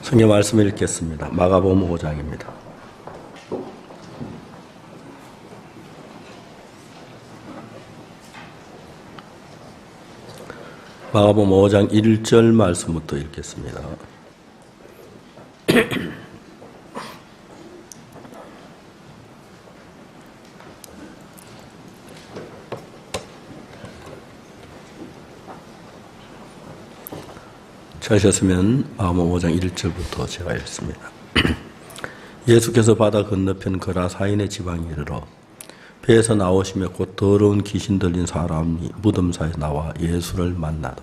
성경 말씀을 읽겠습니다. 마가복음 5장입니다. 마가복음 5장 1절 말씀부터 읽겠습니다. 찾으셨으면 마가복음 5장 1절부터 제가 읽습니다. 예수께서 바다 건너편 거라사인의 지방에 이르러 배에서 나오시며 곧 더러운 귀신 들린 사람이 무덤 사이에 나와 예수를 만나다.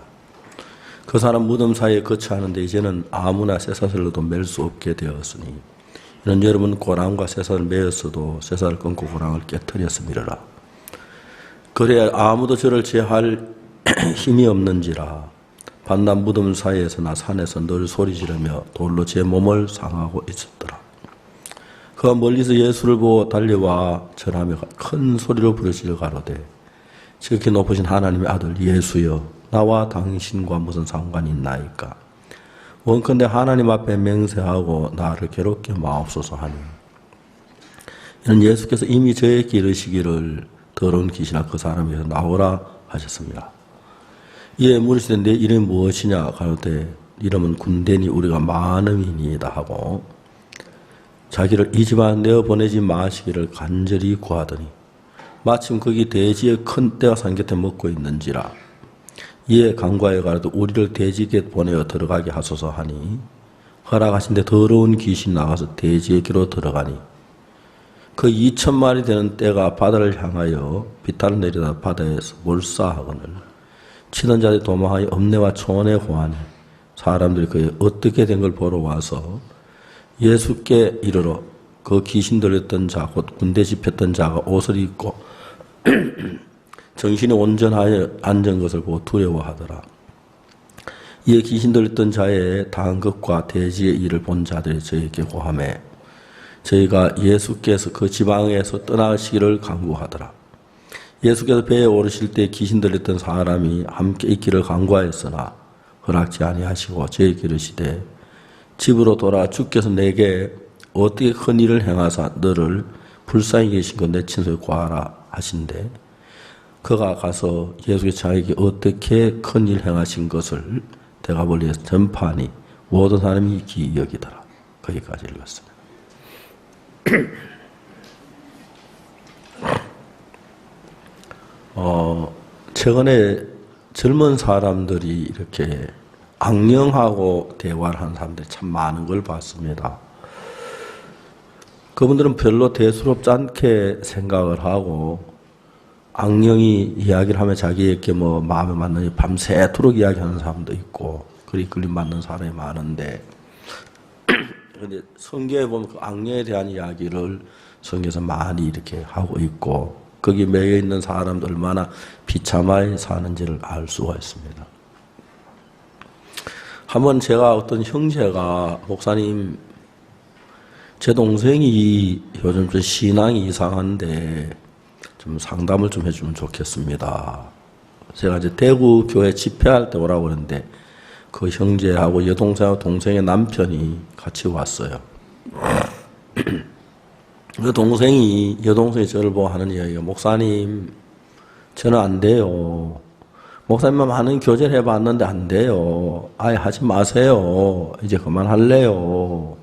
그 사람 무덤 사이에 거처하는데 이제는 아무나 쇠사슬로도 맬 수 없게 되었으니 이는 여러분 고랑과 쇠사슬을 매었어도 쇠사슬을 끊고 고랑을 깨뜨렸음이라. 그래야 아무도 저를 제할 힘이 없는지라. 밤낮 무덤 사이에서나 산에서 늘 소리 지르며 돌로 제 몸을 상하고 있었더라. 그가 멀리서 예수를 보고 달려와 절하며 큰 소리로 부르짖어 가로되 지극히 높으신 하나님의 아들 예수여 나와 당신과 무슨 상관이 있나이까. 원컨대 하나님 앞에 맹세하고 나를 괴롭게 마옵소서 하니 이는 예수께서 이미 저에게 이르시기를 더러운 귀신아 그 사람에게서 나오라 하셨습니다. 이에 물으시되 내 이름이 무엇이냐 가로되 이름은 군대니 우리가 많음이니이다 하고 자기를 이 집안 내어보내지 마시기를 간절히 구하더니 마침 거기 돼지의 큰 떼가 산 곁에 먹고 있는지라. 이에 간과에 가로되 우리를 돼지 곁 보내어 들어가게 하소서 하니 허락하신데 더러운 귀신이 나가서 돼지에게로 들어가니 그 2,000마리 되는 떼가 바다를 향하여 비탈을 내리다 바다에서 몰사하거늘 치던 자들이 도망하여 엄내와 초원에 고하니 사람들이 그의 어떻게 된 걸 보러 와서 예수께 이르러 그 귀신 들렸던 자 곧 군대 집혔던 자가 옷을 입고 정신이 온전하여 앉은 것을 보고 두려워하더라. 이에 귀신 들렸던 자의 당한 것과 돼지의 일을 본 자들이 저에게 고하매 저희가 예수께서 그 지방에서 떠나시기를 간구하더라. 예수께서 배에 오르실 때 귀신 들렸던 사람이 함께 있기를 간구하였으나 허락지 아니하시고 저에게 이르시되 집으로 돌아 주께서 내게 어떻게 큰 일을 행하사 너를 불쌍히 계신 거 내 친소에 구하라 하신대. 그가 가서 예수께서 자에게 어떻게 큰일 행하신 것을 대가볼리에서 전파하니 모든 사람이 기이 여기더라. 거기까지 읽었습니다. 최근에 젊은 사람들이 이렇게 악령하고 대화를 하는 사람들이 참 많은 걸 봤습니다. 그분들은 별로 대수롭지 않게 생각을 하고 악령이 이야기를 하면 자기에게 뭐 마음에 맞는 밤새도록 이야기하는 사람도 있고 그리 끌림 받는 사람이 많은데 그런데 성경에 보면 그 악령에 대한 이야기를 성경에서 많이 이렇게 하고 있고 거기 매여 있는 사람들 얼마나 비참하게 사는지를 알 수가 있습니다. 한번 제가 어떤 형제가 목사님 제 동생이 요즘 좀 신앙이 이상한데 좀 상담을 좀 해주면 좋겠습니다. 제가 이제 대구 교회 집회할 때 오라고 그랬는데 그 형제하고 여동생하고 동생의 남편이 같이 왔어요. 여동생이 저를 보고 하는 이야기가 목사님 저는 안 돼요. 목사님만 많은 교제를 해봤는데 안 돼요. 아예 하지 마세요. 이제 그만할래요.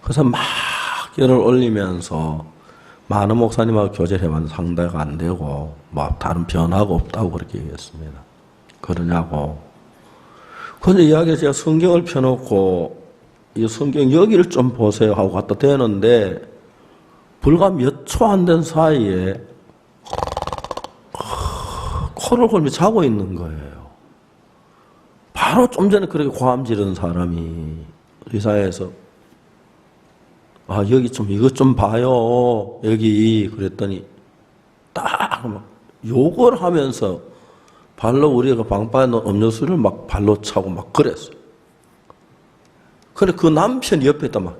그래서 막 열을 올리면서 많은 목사님하고 교제를 해봤는데 상대가 안 되고 뭐 다른 변화가 없다고 그렇게 얘기했습니다. 그러냐고. 그런데 이야기에 제가 성경을 펴놓고 이 성경 여기를 좀 보세요 하고 갖다 대는데 불과 몇 초 안 된 사이에 코를 골며 자고 있는 거예요. 바로 좀 전에 그렇게 고함 지르는 사람이 의사에서 아 여기 좀 이것 좀 봐요 여기 그랬더니 딱 막 욕을 하면서 발로 우리가 방바에 넣은 음료수를 막 발로 차고 막 그랬어요. 그래 그 남편이 옆에 있다 막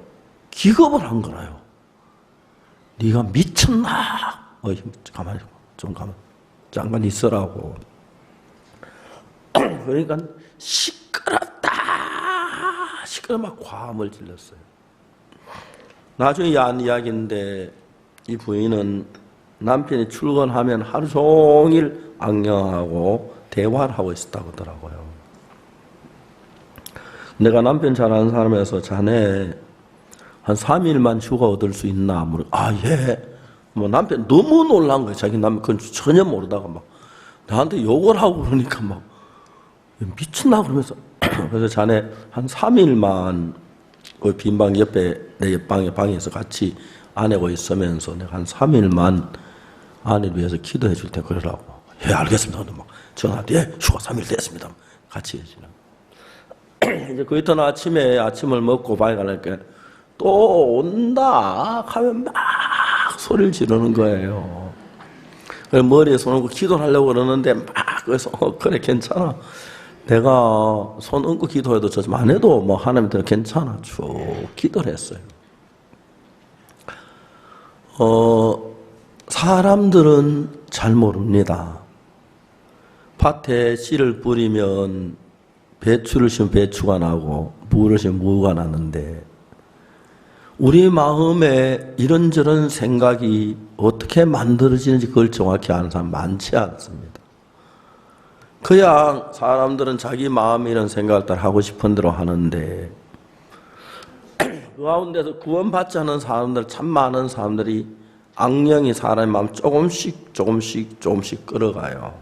기겁을 한 거라요. 네가 미쳤나? 가만히 좀 가만 잠깐 있으라고. 그러니까 시끄럽다 막 과음을 질렀어요. 나중에 한 이야기인데 이 부인은 남편이 출근하면 하루 종일 악령하고 대화를 하고 있었다고 하더라고요. 내가 남편 잘 아는 사람에서 자네 한 3일만 휴가 얻을 수 있나? 아, 예. 뭐 남편 너무 놀란 거예요. 자기 남편 그건 전혀 모르다가 막 나한테 욕을 하고 그러니까 막 미쳤나 그러면서 그래서 자네 한 3일만 그 빈방 옆에 내 방에서 같이 아내고 있으면서 내가 한 3일만 아내를 위해서 기도해 줄 테 그러라고. 예, 알겠습니다. 막 전화한테 예, 휴가 3일 됐습니다. 같이 해주라. 이제 그 이튿날 아침을 먹고 방에 가니까 또 온다 하면 막 소리를 지르는 거예요. 그래서 머리에 손 얹고 기도를 하려고 그러는데 막 그래서 그래 괜찮아. 내가 손 얹고 기도해도 저 좀 안 해도 뭐 하나님한테는 괜찮아. 쭉 기도를 했어요. 사람들은 잘 모릅니다. 밭에 씨를 뿌리면 배추를 심으면 배추가 나고 무를 심으면 무가 나는데 우리 마음에 이런저런 생각이 어떻게 만들어지는지 그걸 정확히 아는 사람 많지 않습니다. 그냥 사람들은 자기 마음에 이런 생각을 따라 하고 싶은 대로 하는데 그 가운데서 구원받지 않은 사람들 참 많은 사람들이 악령이 사람의 마음 조금씩 끌어가요.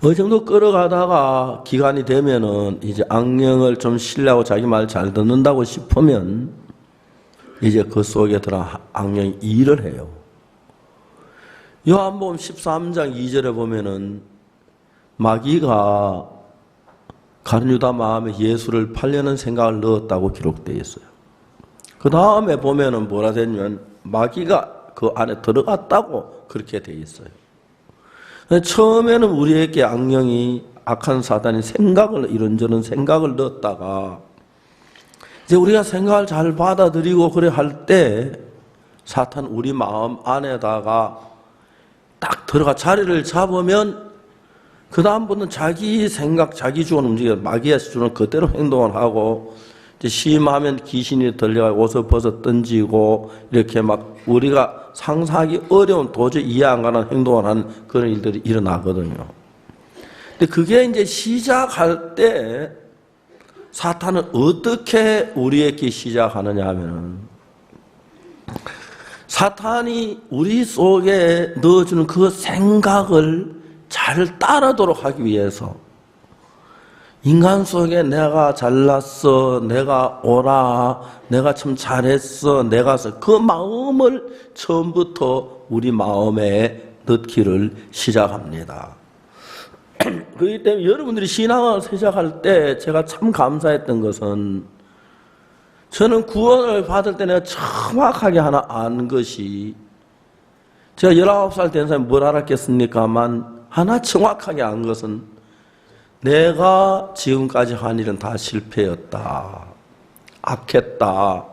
어느 정도 끌어가다가 기간이 되면은 이제 악령을 좀 신뢰하고 자기 말 잘 듣는다고 싶으면 이제 그 속에 들어 악령이 일을 해요. 요한복음 13장 2절에 보면은 마귀가 가룟 유다 마음에 예수를 팔려는 생각을 넣었다고 기록되어 있어요. 그 다음에 보면은 뭐라 되냐면 마귀가 그 안에 들어갔다고 그렇게 되어 있어요. 처음에는 우리에게 악령이 악한 사단이 생각을 이런저런 생각을 넣었다가 이제 우리가 생각을 잘 받아들이고 그래 할 때 사탄 우리 마음 안에다가 딱 들어가 자리를 잡으면 그 다음부터는 자기 생각, 자기 주관 움직여 마귀에서 주는 그대로 행동을 하고 이제 심하면 귀신이 들려가 옷을 벗어 던지고 이렇게 막 우리가 상상하기 어려운 도저히 이해 안 가는 행동을 하는 그런 일들이 일어나거든요. 근데 그게 이제 시작할 때 사탄은 어떻게 우리에게 시작하느냐 하면은 사탄이 우리 속에 넣어주는 그 생각을 잘 따르도록 하기 위해서 인간 속에 내가 잘났어, 내가 옳아, 내가 참 잘했어, 그 마음을 처음부터 우리 마음에 넣기를 시작합니다. 그렇기 때문에 여러분들이 신앙을 시작할 때 제가 참 감사했던 것은 저는 구원을 받을 때 내가 정확하게 하나 아는 것이 제가 19살 된 사람이 뭘 알았겠습니까만 하나 정확하게 안 것은 내가 지금까지 한 일은 다 실패였다. 악했다.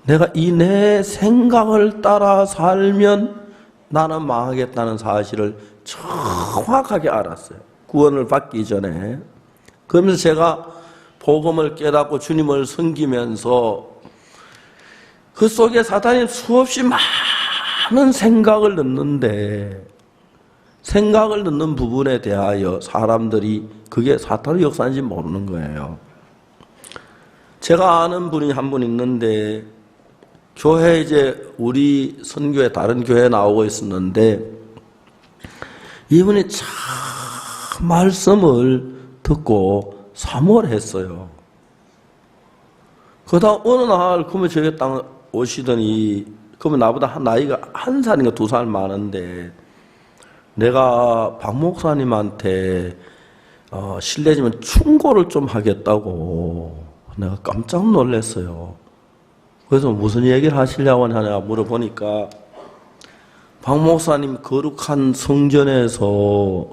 내가 이 내 생각을 따라 살면 나는 망하겠다는 사실을 정확하게 알았어요. 구원을 받기 전에. 그러면서 제가 복음을 깨닫고 주님을 섬기면서 그 속에 사탄이 수없이 많은 생각을 넣는데 생각을 넣는 부분에 대하여 사람들이 그게 사탄의 역사인지 모르는 거예요. 제가 아는 분이 한 분 있는데 교회 이제 우리 선교회 다른 교회에 나오고 있었는데 이분이 참 말씀을 듣고 사모했어요. 그러다 어느 날 그러면 저희 땅 오시더니 그러면 나보다 나이가 1살인가 2살 많은데 내가 박 목사님한테 실례지만 충고를 좀 하겠다고 내가 깜짝 놀랐어요. 그래서 무슨 얘기를 하시려고 하냐 물어보니까 박 목사님 거룩한 성전에서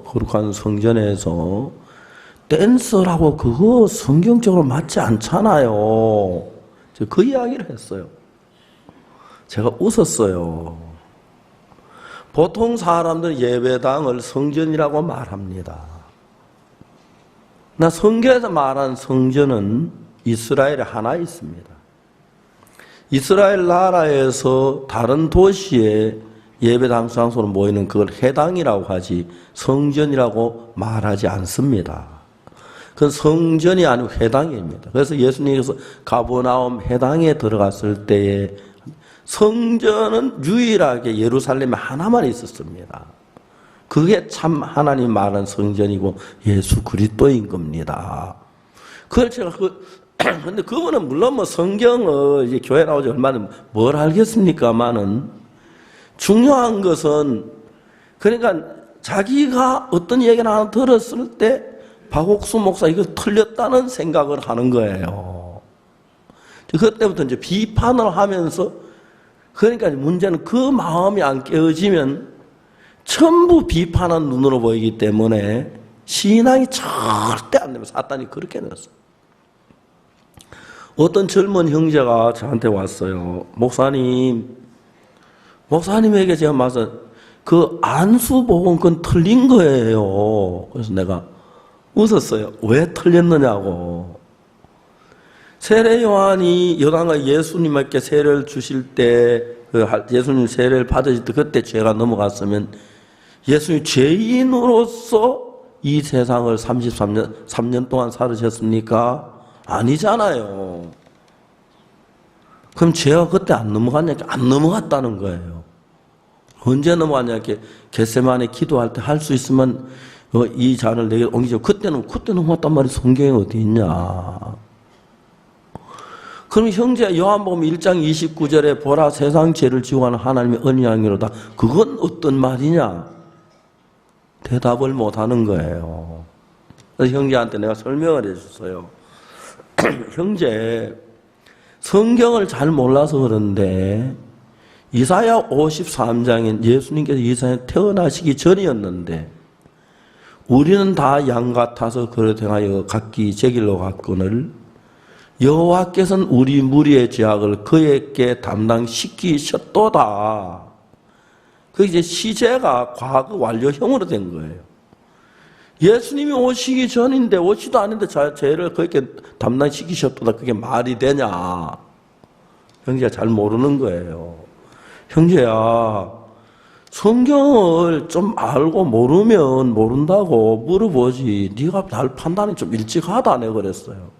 댄서라고 그거 성경적으로 맞지 않잖아요. 그 이야기를 했어요. 제가 웃었어요. 보통 사람들은 예배당을 성전이라고 말합니다. 나 성경에서 말한 성전은 이스라엘에 하나 있습니다. 이스라엘 나라에서 다른 도시에 예배당 장소로 모이는 그걸 회당이라고 하지 성전이라고 말하지 않습니다. 그건 성전이 아니고 회당입니다. 그래서 예수님께서 가버나움 회당에 들어갔을 때에 성전은 유일하게 예루살렘에 하나만 있었습니다. 그게 참 하나님 말한 성전이고 예수 그리스도인 겁니다. 그걸 제가 근데 그분은 물론 뭐 성경을 이제 교회 나오지 얼마 전 뭘 알겠습니까만은 중요한 것은 그러니까 자기가 어떤 얘기를 하나 들었을 때 박옥수 목사 이거 틀렸다는 생각을 하는 거예요. 그때부터 이제 비판을 하면서 그러니까 문제는 그 마음이 안 깨어지면 전부 비판한 눈으로 보이기 때문에 신앙이 절대 안 되면 사탄이 그렇게 넣었어요. 어떤 젊은 형제가 저한테 왔어요. 목사님에게 제가 말해서 그 안수복음 그건 틀린 거예요. 그래서 내가 웃었어요. 왜 틀렸느냐고. 세례 요한이 요단과 예수님께 세례를 주실 때 예수님 세례를 받으실 때 그때 죄가 넘어갔으면 예수님 죄인으로서 이 세상을 3년 동안 살으셨습니까? 아니잖아요. 그럼 죄가 그때 안 넘어갔냐? 안 넘어갔다는 거예요. 언제 넘어갔냐? 겟세마네 기도할 때 할 수 있으면 이 잔을 내게 옮기죠. 그때 넘어갔단 말이 성경에 어디 있냐? 그럼 형제 요한복음 1장 29절에 보라 세상 죄를 지고 가는 하나님의 언약이로다. 그건 어떤 말이냐? 대답을 못하는 거예요. 그래서 형제한테 내가 설명을 해줬어요. 형제, 성경을 잘 몰라서 그런데 이사야 53장엔 예수님께서 이 세상에 태어나시기 전이었는데 우리는 다 양 같아서 그릇 행하여 각기 제 길로 갔거늘 여호와께서는 우리 무리의 죄악을 그에게 담당시키셨도다. 그 이제 시제가 과거 완료형으로 된 거예요. 예수님이 오시기 전인데 오지도 않은데 죄를 그렇게 담당시키셨다. 그게 말이 되냐? 형제가 잘 모르는 거예요. 형제야, 성경을 좀 알고 모르면 모른다고 물어보지. 네가 잘 판단이 좀 일찍 하다 내 그랬어요.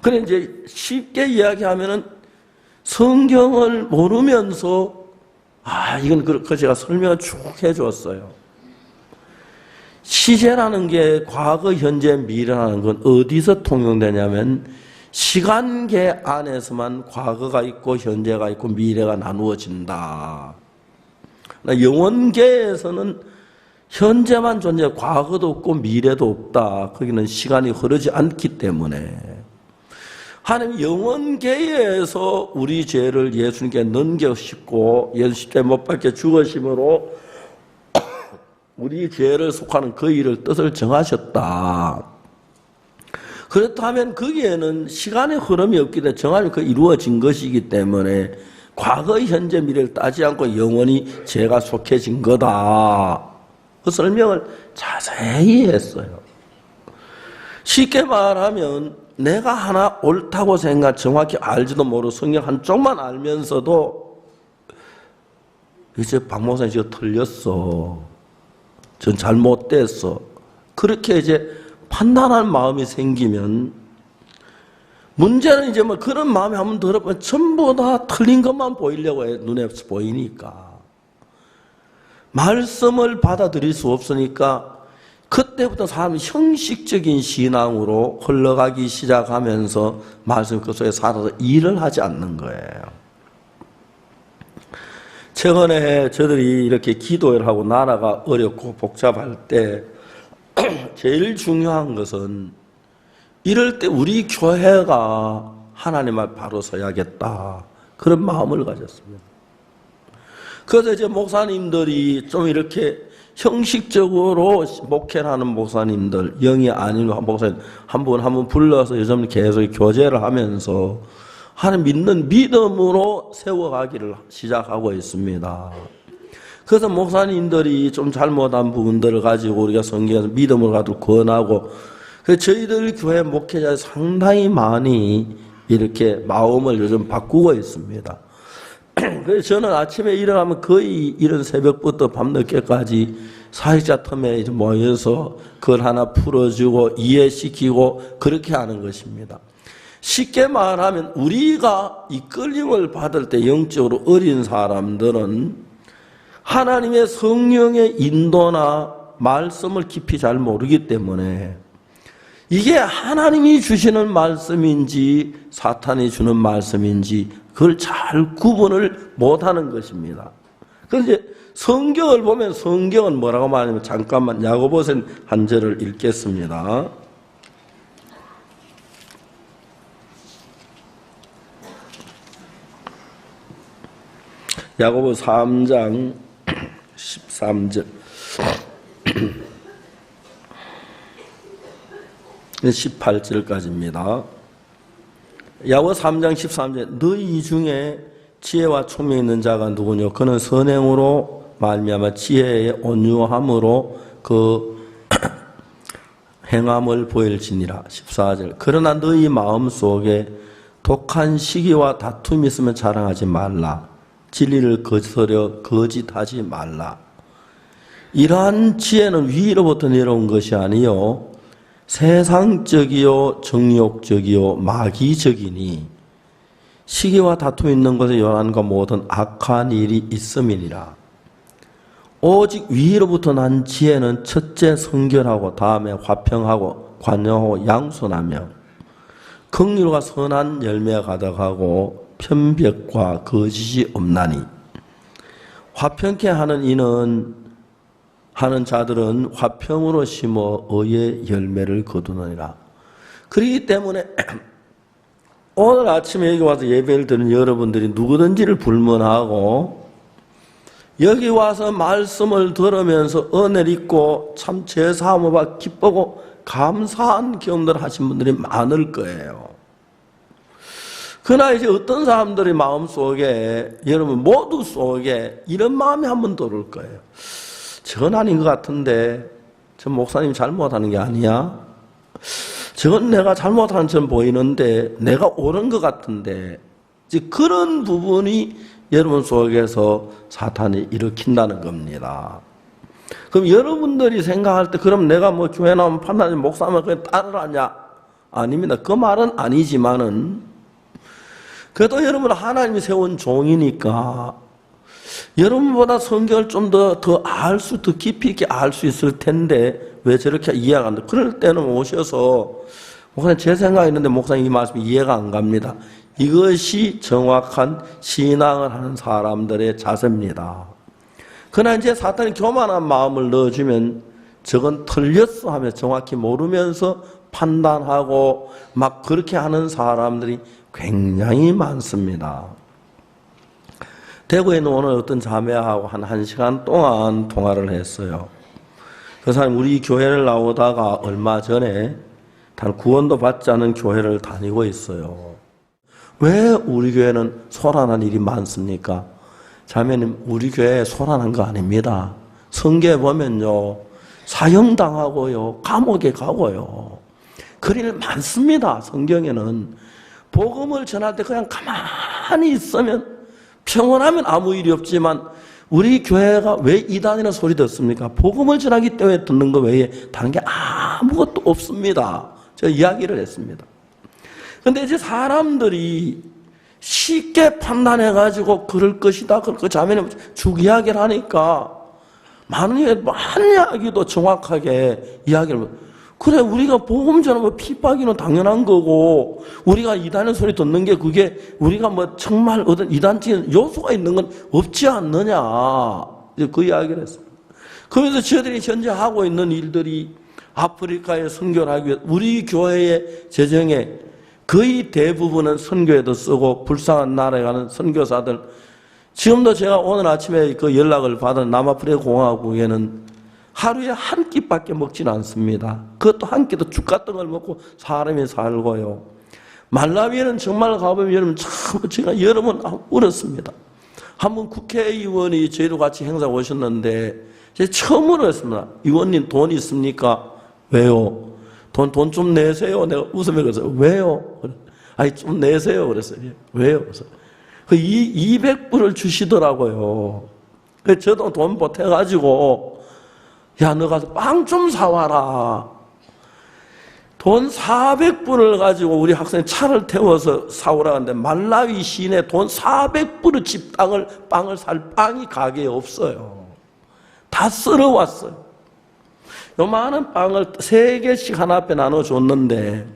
그래 이제 쉽게 이야기하면은 성경을 모르면서 이건 그 제가 설명을 쭉 해줬어요. 시제라는 게 과거, 현재, 미래라는 건 어디서 통용되냐면 시간계 안에서만 과거가 있고 현재가 있고 미래가 나누어진다. 영원계에서는 현재만 존재해 과거도 없고 미래도 없다. 거기는 시간이 흐르지 않기 때문에 하나님 영원계에서 우리 죄를 예수님께 넘겨주시고 예수님께 못 박혀 죽으심으로 우리 죄를 속하는 그 일을 뜻을 정하셨다. 그렇다면 거기에는 시간의 흐름이 없기 때문에 정하면 그 이루어진 것이기 때문에 과거, 현재, 미래를 따지 않고 영원히 죄가 속해진 거다. 그 설명을 자세히 했어요. 쉽게 말하면 내가 하나 옳다고 정확히 알지도 모르고 성경 한쪽만 알면서도 이제 박 목사님 지금 틀렸어. 전 잘못됐어. 그렇게 이제 판단할 마음이 생기면 문제는 이제 뭐 그런 마음이 한번 들어보면 전부 다 틀린 것만 보이려고 해. 눈에 보이니까. 말씀을 받아들일 수 없으니까 그때부터 사람이 형식적인 신앙으로 흘러가기 시작하면서 말씀 그 속에 살아서 일을 하지 않는 거예요. 최근에 저들이 이렇게 기도를 하고 나라가 어렵고 복잡할 때 제일 중요한 것은 이럴 때 우리 교회가 하나님 앞에 바로 서야겠다. 그런 마음을 가졌습니다. 그래서 이제 목사님들이 좀 이렇게 형식적으로 목회를 하는 목사님들, 영이 아닌 목사님 한 분 불러서 요즘 계속 교제를 하면서 하나님 믿는 믿음으로 세워가기를 시작하고 있습니다. 그래서 목사님들이 좀 잘못한 부분들을 가지고 우리가 성경에서 믿음을 가지고 권하고 그래서 저희들 교회 목회자 상당히 많이 이렇게 마음을 요즘 바꾸고 있습니다. 그래서 저는 아침에 일어나면 거의 이런 새벽부터 밤늦게까지 사역자 틈에 모여서 그걸 하나 풀어주고 이해시키고 그렇게 하는 것입니다. 쉽게 말하면 우리가 이끌림을 받을 때 영적으로 어린 사람들은 하나님의 성령의 인도나 말씀을 깊이 잘 모르기 때문에 이게 하나님이 주시는 말씀인지 사탄이 주는 말씀인지 그걸 잘 구분을 못하는 것입니다. 그런데 성경을 보면 성경은 뭐라고 말하냐면 잠깐만 야고보서 한 절을 읽겠습니다. 야고보 3장 13절 18절까지입니다. 야고보 3장 13절 너희 중에 지혜와 총명이 있는 자가 누구뇨? 그는 선행으로 말미암아 지혜의 온유함으로 그 행함을 보일지니라. 14절 그러나 너희 마음속에 독한 시기와 다툼이 있으면 자랑하지 말라. 진리를 거스려 거짓하지 말라. 이러한 지혜는 위로부터 내려온 것이 아니요 세상적이요 정욕적이요 마귀적이니 시기와 다툼이 있는 것에 요란과 모든 악한 일이 있음이니라. 오직 위로부터 난 지혜는 첫째 성결하고 다음에 화평하고 관용하고 양손하며 긍휼과 선한 열매가 가득하고 편벽과 거짓이 없나니 화평케 하는 이는 하는 자들은 화평으로 심어 의의 열매를 거두느니라. 그렇기 때문에 오늘 아침에 여기 와서 예배를 드는 여러분들이 누구든지를 불문하고 여기 와서 말씀을 들으면서 은혜를 입고 참 제사함을 받고 기쁘고 감사한 경험들을 하신 분들이 많을 거예요. 그러나 이제 어떤 사람들의 마음속에 여러분 모두 속에 이런 마음이 한번 들어올 거예요. 저건 아닌 것 같은데 저 목사님 잘못하는 게 아니야? 저건 내가 잘못한 점 보이는데 내가 옳은 것 같은데 이제 그런 부분이 여러분 속에서 사탄이 일으킨다는 겁니다. 그럼 여러분들이 생각할 때 그럼 내가 뭐 교회 나오면 판단하지 목사면 그냥 따르라냐? 아닙니다. 그 말은 아니지만은 그래도 여러분 하나님이 세운 종이니까 여러분보다 성경을 좀 더 깊이 있게 알 수 있을 텐데 왜 저렇게 이해가 안 돼? 그럴 때는 오셔서 목사님 제 생각이 있는데 목사님 이 말씀이 이해가 안 갑니다. 이것이 정확한 신앙을 하는 사람들의 자세입니다. 그러나 이제 사탄이 교만한 마음을 넣어주면 저건 틀렸어 하며 정확히 모르면서 판단하고 막 그렇게 하는 사람들이 굉장히 많습니다. 대구에 있는 오늘 어떤 자매하고 한 1시간 동안 통화를 했어요. 그 사람이 우리 교회를 나오다가 얼마 전에 단 구원도 받지 않은 교회를 다니고 있어요. 왜 우리 교회는 소란한 일이 많습니까? 자매님, 우리 교회 소란한 거 아닙니다. 성경에 보면요, 사형당하고요, 감옥에 가고요. 그런 일 많습니다. 성경에는. 복음을 전할 때 그냥 가만히 있으면 평온하면 아무 일이 없지만 우리 교회가 왜 이단이라는 소리 듣습니까? 복음을 전하기 때문에 듣는 것 외에 다른 게 아무것도 없습니다. 제가 이야기를 했습니다. 근데 이제 사람들이 쉽게 판단해가지고 그럴 것이다, 그럴 것, 자매는 죽 이야기를 하니까 많은 이야기도 정확하게 이야기를 그래, 우리가 복음 전하면 핍박이는 당연한 거고, 우리가 이단의 소리 듣는 게 그게 우리가 뭐 정말 어떤 이단적인 요소가 있는 건 없지 않느냐. 이제 그 이야기를 했습니다. 그러면서 저희들이 현재 하고 있는 일들이 아프리카에 선교를 하기 위해 우리 교회의 재정에 거의 대부분은 선교에도 쓰고 불쌍한 나라에 가는 선교사들. 지금도 제가 오늘 아침에 그 연락을 받은 남아프리카 공화국에는 하루에 한 끼밖에 먹지는 않습니다. 그것도 한 끼도 죽 같은 걸 먹고 사람이 살고요. 말라위에는 정말 가보면 여러분 참 제가 여러 번 울었습니다. 한번 국회의원이 저희도 같이 행사 오셨는데 제가 처음으로 했습니다. 의원님 돈 있습니까? 왜요? 돈 좀 내세요. 내가 웃으며 그랬어요. 왜요? 아니 좀 내세요. 그랬어요. 왜요? 그래서 그 200불을 주시더라고요. 그래서 저도 돈 보태가지고 야, 너 가서 빵 좀 사와라. 돈 400불을 가지고 우리 학생이 차를 태워서 사오라 하는데 말라위 시내 돈 400불의 집 빵을 살 빵이 가게에 없어요. 다 썰어왔어요. 요만한 빵을 3개씩 하나 앞에 나눠줬는데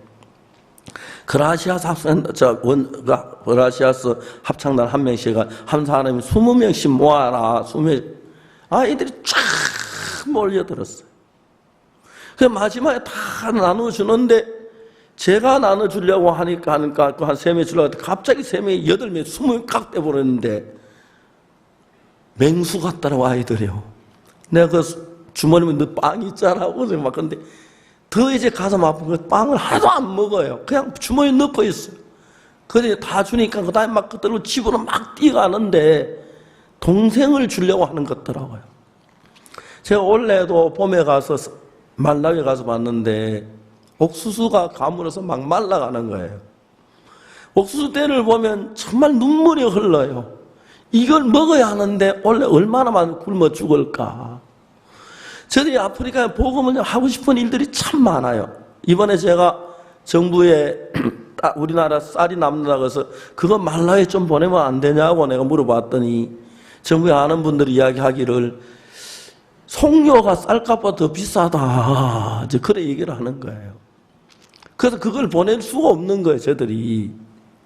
그라시아스 합창단 한 명씩 한 사람이 20명씩 모아라. 20명 아이들이 쫙 몰려들었어요. 그 마지막에 다 나눠주는데 제가 나눠주려고 하니까 그 한 3명 주려고 했더니 갑자기 3명이 8명, 20명 깍 떼버렸는데 맹수 같다라고 아이들이요. 내가 그 주머니에 너 빵 있잖아. 막 근데 더 이제 가슴 아픈 거 빵을 하나도 안 먹어요. 그냥 주머니에 넣고 있어요. 그런데 다 주니까 그 다음에 막 그대로 집으로 막 뛰어가는데 동생을 주려고 하는 것 같더라고요. 제가 올해도 봄에 가서 말라위 가서 봤는데 옥수수가 가물어서 막 말라가는 거예요. 옥수수 떼를 보면 정말 눈물이 흘러요. 이걸 먹어야 하는데 원래 얼마나 굶어 죽을까. 저들이 아프리카에 복음을 하고 싶은 일들이 참 많아요. 이번에 제가 정부에 우리나라 쌀이 남는다고 해서 그거 말라위에 좀 보내면 안 되냐고 내가 물어봤더니 정부에 아는 분들이 이야기하기를 송료가 쌀값보다 더 비싸다. 이제 그래 얘기를 하는 거예요. 그래서 그걸 보낼 수가 없는 거예요, 저들이.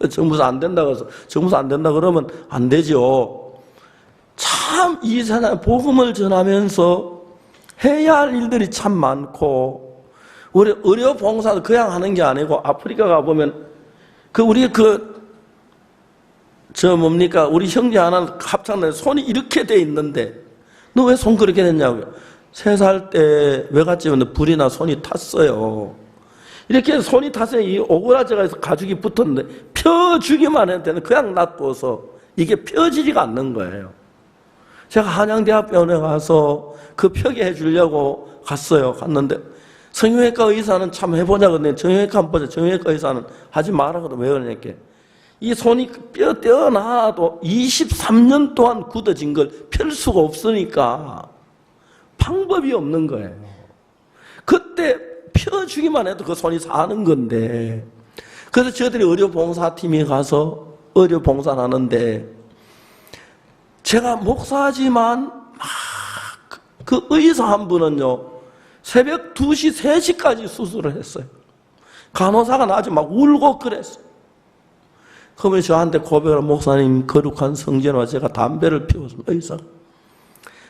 정부에서 안 된다고 해서, 정부에서 안 된다 그러면 안 되죠. 참, 이 세상에 복음을 전하면서 해야 할 일들이 참 많고, 우리 의료 봉사도 그냥 하는 게 아니고, 아프리카 가보면, 우리 우리 형제 하나 합창단에 손이 이렇게 돼 있는데, 너 왜 손 그렇게 됐냐고요. 3살 때 외갓집에 불이 나 손이 탔어요. 이렇게 손이 탔어요. 이 오그라져가 해서 가죽이 붙었는데 펴주기만 했는데 그냥 놔둬서 이게 펴지지가 않는 거예요. 제가 한양대학병원에 가서 그 펴게 해주려고 갔어요. 갔는데 성형외과 의사는 참 해보자. 근데 정형외과 한번 보자. 정형외과 의사는 하지 말라거든. 왜 그러냐니까. 이 손이 뼈 떼어놔도 23년 동안 굳어진 걸 펼 수가 없으니까 방법이 없는 거예요. 그때 펴주기만 해도 그 손이 사는 건데, 그래서 저희들이 의료봉사팀이 가서 의료봉사를 하는데, 제가 목사지만 그 의사 한 분은요 새벽 2시, 3시까지 수술을 했어요. 간호사가 나중에 막 울고 그랬어요. 그러면 저한테 고백을, 목사님 거룩한 성전과 제가 담배를 피웠습니다. 의사가.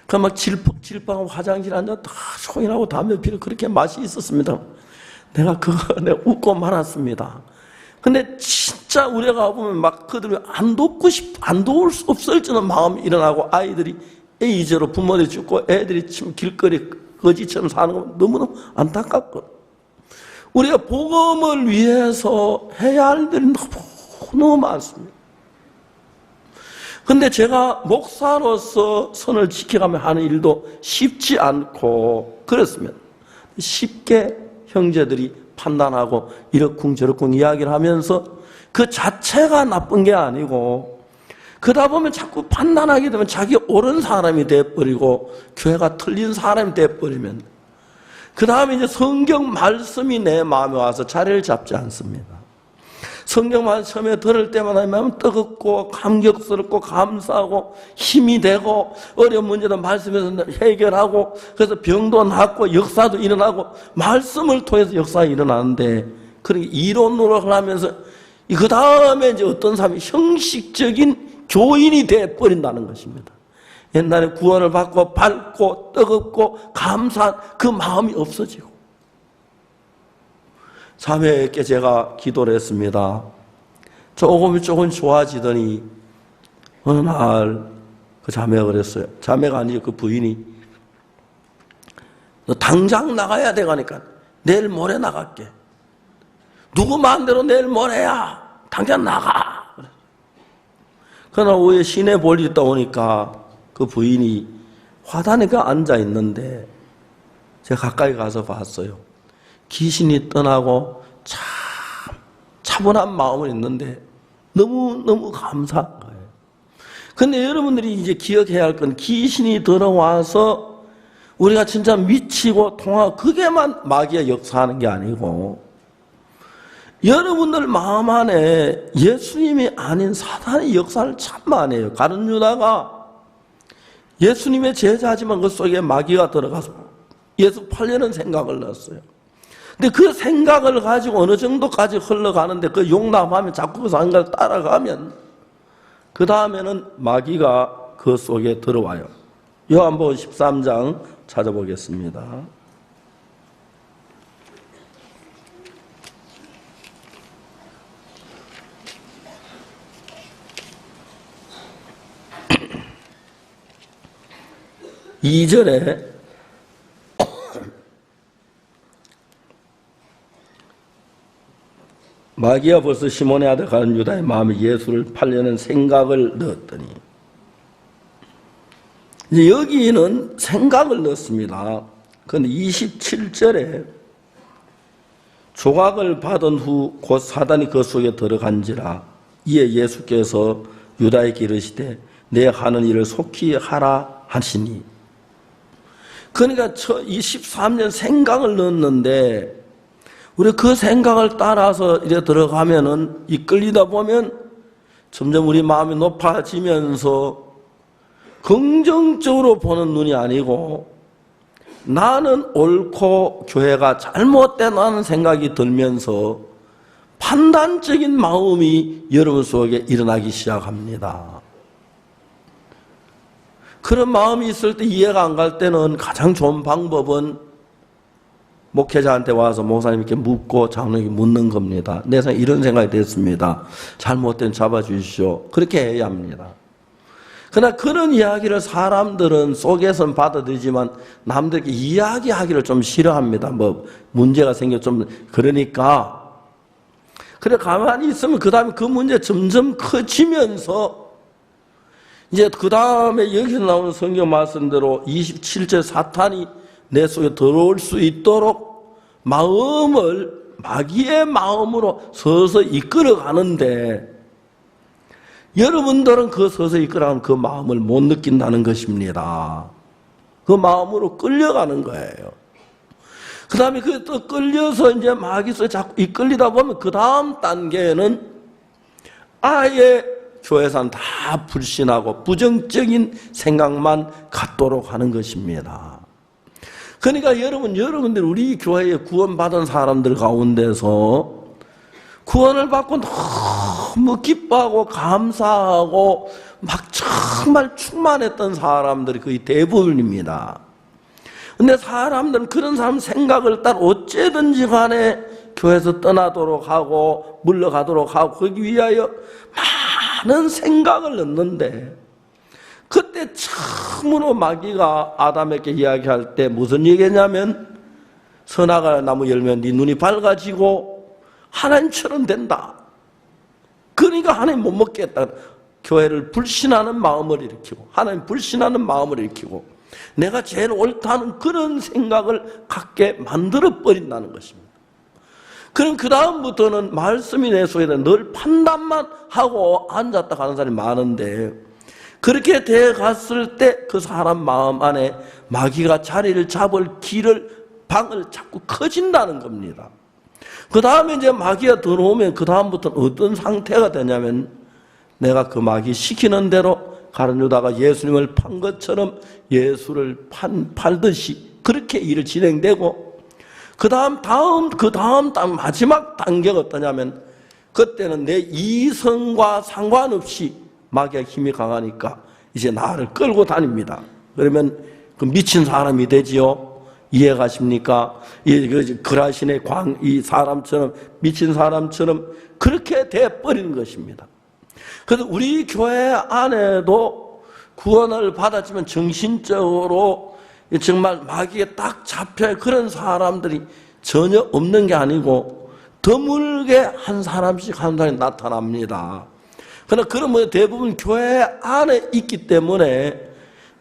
그럼 막 질퍽질퍽하고 화장실 앉아 다 총이라고 담배 피우고 그렇게 맛이 있었습니다. 내가 내가 웃고 말았습니다. 근데 진짜 우리가 보면 막 그들을 안 도울 수 없을 줄은 마음이 일어나고, 아이들이 에이즈로 부모들이 죽고 애들이 지금 길거리 거지처럼 사는 거 너무너무 안타깝거든. 우리가 복음을 위해서 해야 할 일이 너무 많습니다. 근데 제가 목사로서 선을 지켜가며 하는 일도 쉽지 않고 그렇습니다. 쉽게 형제들이 판단하고 이러쿵저러쿵 이야기를 하면서 그 자체가 나쁜 게 아니고, 그러다 보면 자꾸 판단하게 되면 자기 옳은 사람이 돼버리고 교회가 틀린 사람이 돼버리면 그 다음에 이제 성경 말씀이 내 마음에 와서 자리를 잡지 않습니다. 성경 말씀 처음에 들을 때마다 마음이 뜨겁고 감격스럽고 감사하고 힘이 되고, 어려운 문제도 말씀에서 해결하고, 그래서 병도 낫고 역사도 일어나고 말씀을 통해서 역사가 일어나는데, 그러니까 이론으로 하면서 그 다음에 이제 어떤 사람이 형식적인 교인이 돼버린다는 것입니다. 옛날에 구원을 받고 밝고 뜨겁고 감사한 그 마음이 없어지고. 자매에게 제가 기도를 했습니다. 조금 좋아지더니 어느 날 그 자매가 그랬어요. 자매가 아니죠. 그 부인이, 너 당장 나가야 돼. 가니까 내일 모레 나갈게. 누구 마음대로 내일 모레야. 당장 나가. 그러나 오후에 시내 볼 일 있다 오니까 그 부인이 화단에 앉아 있는데 제가 가까이 가서 봤어요. 귀신이 떠나고 참 차분한 마음은 있는데 너무너무 감사한 거예요. 근데 여러분들이 이제 기억해야 할 건, 귀신이 들어와서 우리가 진짜 미치고 통하고 그게만 마귀가 역사하는 게 아니고, 여러분들 마음 안에 예수님이 아닌 사탄의 역사를 참 많이 해요. 가룟 유다가 예수님의 제자지만 그 속에 마귀가 들어가서 예수 팔려는 생각을 넣었어요. 근데 그 생각을 가지고 어느 정도까지 흘러가는데 그 용납하면, 자꾸 그 생각을 따라가면 그 다음에는 마귀가 그 속에 들어와요. 요한복음 13장 찾아보겠습니다. (2절에) 마귀가 벌써 시몬의 아들 가룟 유다의 마음에 예수를 팔려는 생각을 넣었더니, 이제 여기는 생각을 넣습니다. 그런데 27절에 조각을 받은 후 곧 사단이 그 속에 들어간지라. 이에 예수께서 유다에게 이르시되 내 하는 일을 속히 하라 하시니. 그러니까 23년 생각을 넣었는데, 우리 그 생각을 따라서 이래 들어가면은, 이끌리다 보면 점점 우리 마음이 높아지면서 긍정적으로 보는 눈이 아니고, 나는 옳고 교회가 잘못되다는 생각이 들면서 판단적인 마음이 여러분 속에 일어나기 시작합니다. 그런 마음이 있을 때, 이해가 안 갈 때는 가장 좋은 방법은 목회자한테 와서 목사님께 묻고 장로에게 묻는 겁니다. 내 생각에 이런 생각이 됐습니다. 잘못된 잡아주시오. 그렇게 해야 합니다. 그러나 그런 이야기를 사람들은 속에서는 받아들이지만 남들에게 이야기하기를 좀 싫어합니다. 뭐 문제가 생겨 좀 그러니까. 그래 가만히 있으면 그 다음에 그 문제 점점 커지면서 이제 그 다음에 여기서 나오는 성경 말씀대로 27절 사탄이 내 속에 들어올 수 있도록 마귀의 마음으로 서서히 이끌어가는데, 여러분들은 그 서서히 이끌어가는 그 마음을 못 느낀다는 것입니다. 그 마음으로 끌려가는 거예요. 그 다음에 또 끌려서 이제 마귀 속에 자꾸 이끌리다 보면 그 다음 단계는 아예 교회에서는 다 불신하고 부정적인 생각만 갖도록 하는 것입니다. 그러니까 여러분들 우리 교회에 구원받은 사람들 가운데서 구원을 받고 너무 기뻐하고 감사하고 막 정말 충만했던 사람들이 거의 대부분입니다. 근데 사람들은 그런 사람 생각을 따라 어째든지 간에 교회에서 떠나도록 하고 물러가도록 하고 거기 위하여 많은 생각을 넣는데, 그때 처음으로 마귀가 아담에게 이야기할 때 무슨 얘기했냐면, 선악을 나무 열면 네 눈이 밝아지고 하나님처럼 된다. 그러니까 하나님 못 먹겠다. 교회를 불신하는 마음을 일으키고 하나님 불신하는 마음을 일으키고 내가 제일 옳다는 그런 생각을 갖게 만들어버린다는 것입니다. 그럼 그 다음부터는 말씀이 내 속에 늘 판단만 하고 앉았다 가는 사람이 많은데, 그렇게 돼 갔을 때 그 사람 마음 안에 마귀가 자리를 잡을 방을 자꾸 커진다는 겁니다. 그 다음에 이제 마귀가 들어오면 그 다음부터는 어떤 상태가 되냐면, 내가 그 마귀 시키는 대로 가룟 유다가 예수님을 판 것처럼 예수를 팔듯이 그렇게 일을 진행되고, 그 다음 마지막 단계가 어떠냐면, 그때는 내 이성과 상관없이 마귀의 힘이 강하니까 이제 나를 끌고 다닙니다. 그러면 그 미친 사람이 되지요. 이해가십니까? 그라신의 이 사람처럼, 미친 사람처럼 그렇게 돼버리는 것입니다. 그래서 우리 교회 안에도 구원을 받았지만 정신적으로 정말 마귀에 딱 잡혀야 그런 사람들이 전혀 없는 게 아니고 드물게 한 사람씩 한 사람이 나타납니다. 그러나 그러면 대부분 교회 안에 있기 때문에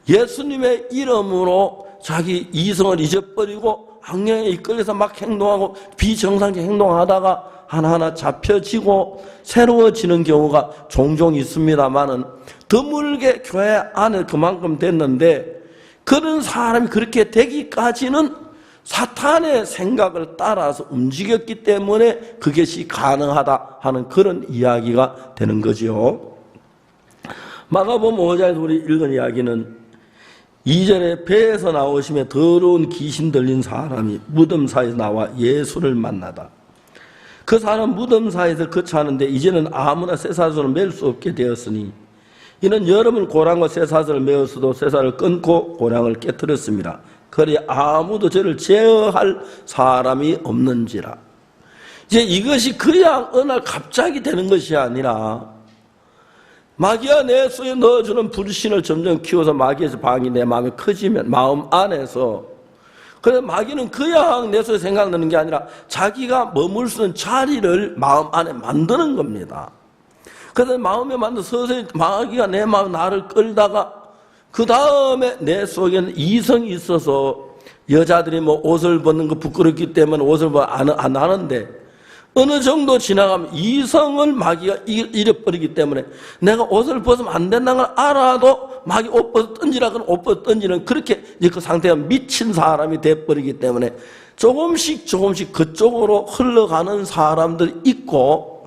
예수님의 이름으로 자기 이성을 잊어버리고 악령에 이끌려서 막 행동하고 비정상적 행동하다가 하나하나 잡혀지고 새로워지는 경우가 종종 있습니다만은 드물게 교회 안에 그만큼 됐는데, 그런 사람이 그렇게 되기까지는 사탄의 생각을 따라서 움직였기 때문에 그것이 가능하다 하는 그런 이야기가 되는 거죠. 마가복음 5장에서 우리 읽은 이야기는 2절에 배에서 나오시며 더러운 귀신 들린 사람이 무덤 사이에서 나와 예수를 만나다. 그 사람 무덤 사이에서 거처하는데 이제는 아무나 쇠사슬을 맬 수 없게 되었으니 이는 여러분 고랑과 쇠사슬을 메었어도 쇠사슬을 끊고 고랑을 깨뜨렸습니다. 그리 아무도 저를 제어할 사람이 없는지라. 이제 이것이 그냥 어느 날 갑자기 되는 것이 아니라 마귀가 내 속에 넣어주는 불신을 점점 키워서 마귀에서 방이 내 마음에 커지면 마음 안에서, 그래서 마귀는 그냥 내 속에 생각나는 게 아니라 자기가 머물 수 있는 자리를 마음 안에 만드는 겁니다. 그래서 마음에 만든 서서히 마귀가 내 마음 나를 끌다가 그 다음에 내 속에는 이성이 있어서 여자들이 뭐 옷을 벗는 거 부끄럽기 때문에 옷을 안 하는데 어느 정도 지나가면 이성을 마귀가 잃어버리기 때문에 내가 옷을 벗으면 안 된다는 걸 알아도 마귀 옷 벗어 던지라 그러면 옷 벗어 던지는, 그렇게 이제 그 상태가 미친 사람이 돼버리기 때문에 조금씩 그쪽으로 흘러가는 사람들이 있고,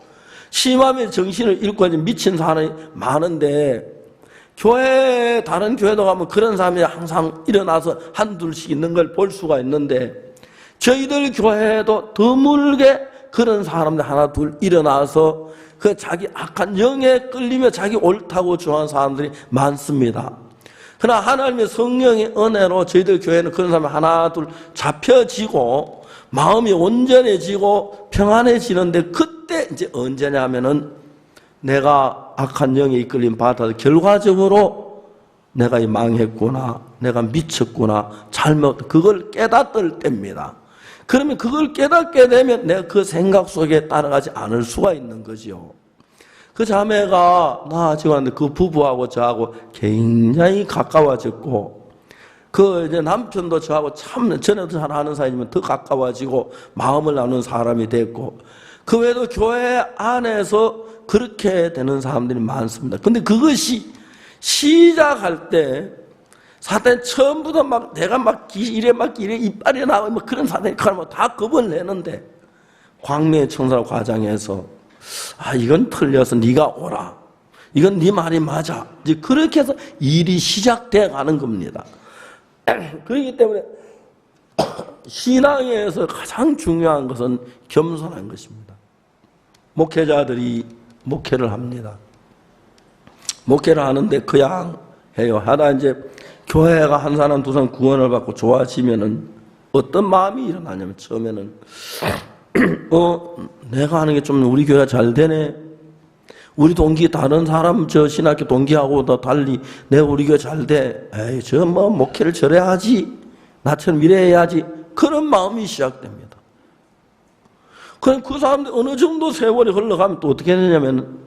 심하면 정신을 잃고 이제 미친 사람이 많은데, 다른 교회도 가면 그런 사람이 항상 일어나서 한둘씩 있는 걸 볼 수가 있는데, 저희들 교회에도 드물게 그런 사람들 하나 둘 일어나서 그 자기 악한 영에 끌리며 자기 옳다고 주장하는 사람들이 많습니다. 그러나 하나님의 성령의 은혜로 저희들 교회는 그런 사람이 하나 둘 잡혀지고 마음이 온전해지고 평안해지는데, 그때 이제 언제냐 하면은 내가 악한 영에 이끌림 받아서 결과적으로 내가 망했구나, 내가 미쳤구나, 그걸 깨닫을 때입니다. 그러면 그걸 깨닫게 되면 내가 그 생각 속에 따라가지 않을 수가 있는 거죠. 그 자매가 나아지고 하는데 그 부부하고 저하고 굉장히 가까워졌고, 이제 남편도 저하고 참 전에도 잘 아는 사이지만 더 가까워지고 마음을 나누는 사람이 됐고, 그 외에도 교회 안에서 그렇게 되는 사람들이 많습니다. 근데 그것이 시작할 때 사탄이 처음부터 막 내가 막 이래 이빨이 나고 뭐 그런 사탄이 다 겁을 내는데, 광명의 청사 과정에서 이건 틀려서 네가 오라, 이건 네 말이 맞아, 이제 그렇게 해서 일이 시작돼 가는 겁니다. 그렇기 때문에 신앙에서 가장 중요한 것은 겸손한 것입니다. 목회자들이 목회를 합니다. 목회를 하는데 그냥 해요. 하다 이제 교회가 한 사람 두 사람 구원을 받고 좋아지면은 어떤 마음이 일어나냐면, 처음에는 내가 하는 게 좀 우리 교회가 잘 되네, 우리 동기 다른 사람 저 신학교 동기하고 더 달리 내 우리 교회 잘 돼, 에이 저 뭐 목회를 저래 하지, 나처럼 이래 해야지, 그런 마음이 시작됩니다. 그럼 그 사람들 어느 정도 세월이 흘러가면 또 어떻게 되냐면,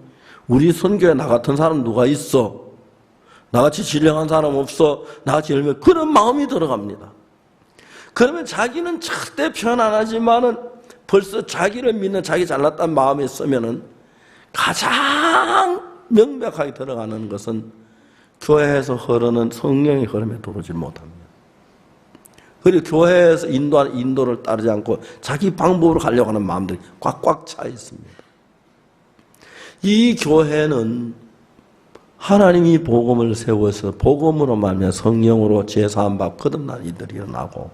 우리 선교에 나 같은 사람 누가 있어, 나같이 진령한 사람 없어, 나같이 열면, 그런 마음이 들어갑니다. 그러면 자기는 절대 편안하지만은 벌써 자기를 믿는, 자기 잘났다는 마음에 있으면은 가장 명백하게 들어가는 것은 교회에서 흐르는 성령의 흐름에 들어오지 못합니다. 그리고 교회에서 인도하는 인도를 따르지 않고 자기 방법으로 가려고 하는 마음들이 꽉꽉 차 있습니다. 이 교회는 하나님이 복음을 세워서 복음으로 말미암아 성령으로 제사함 받고 거듭난 이들이 일어나고,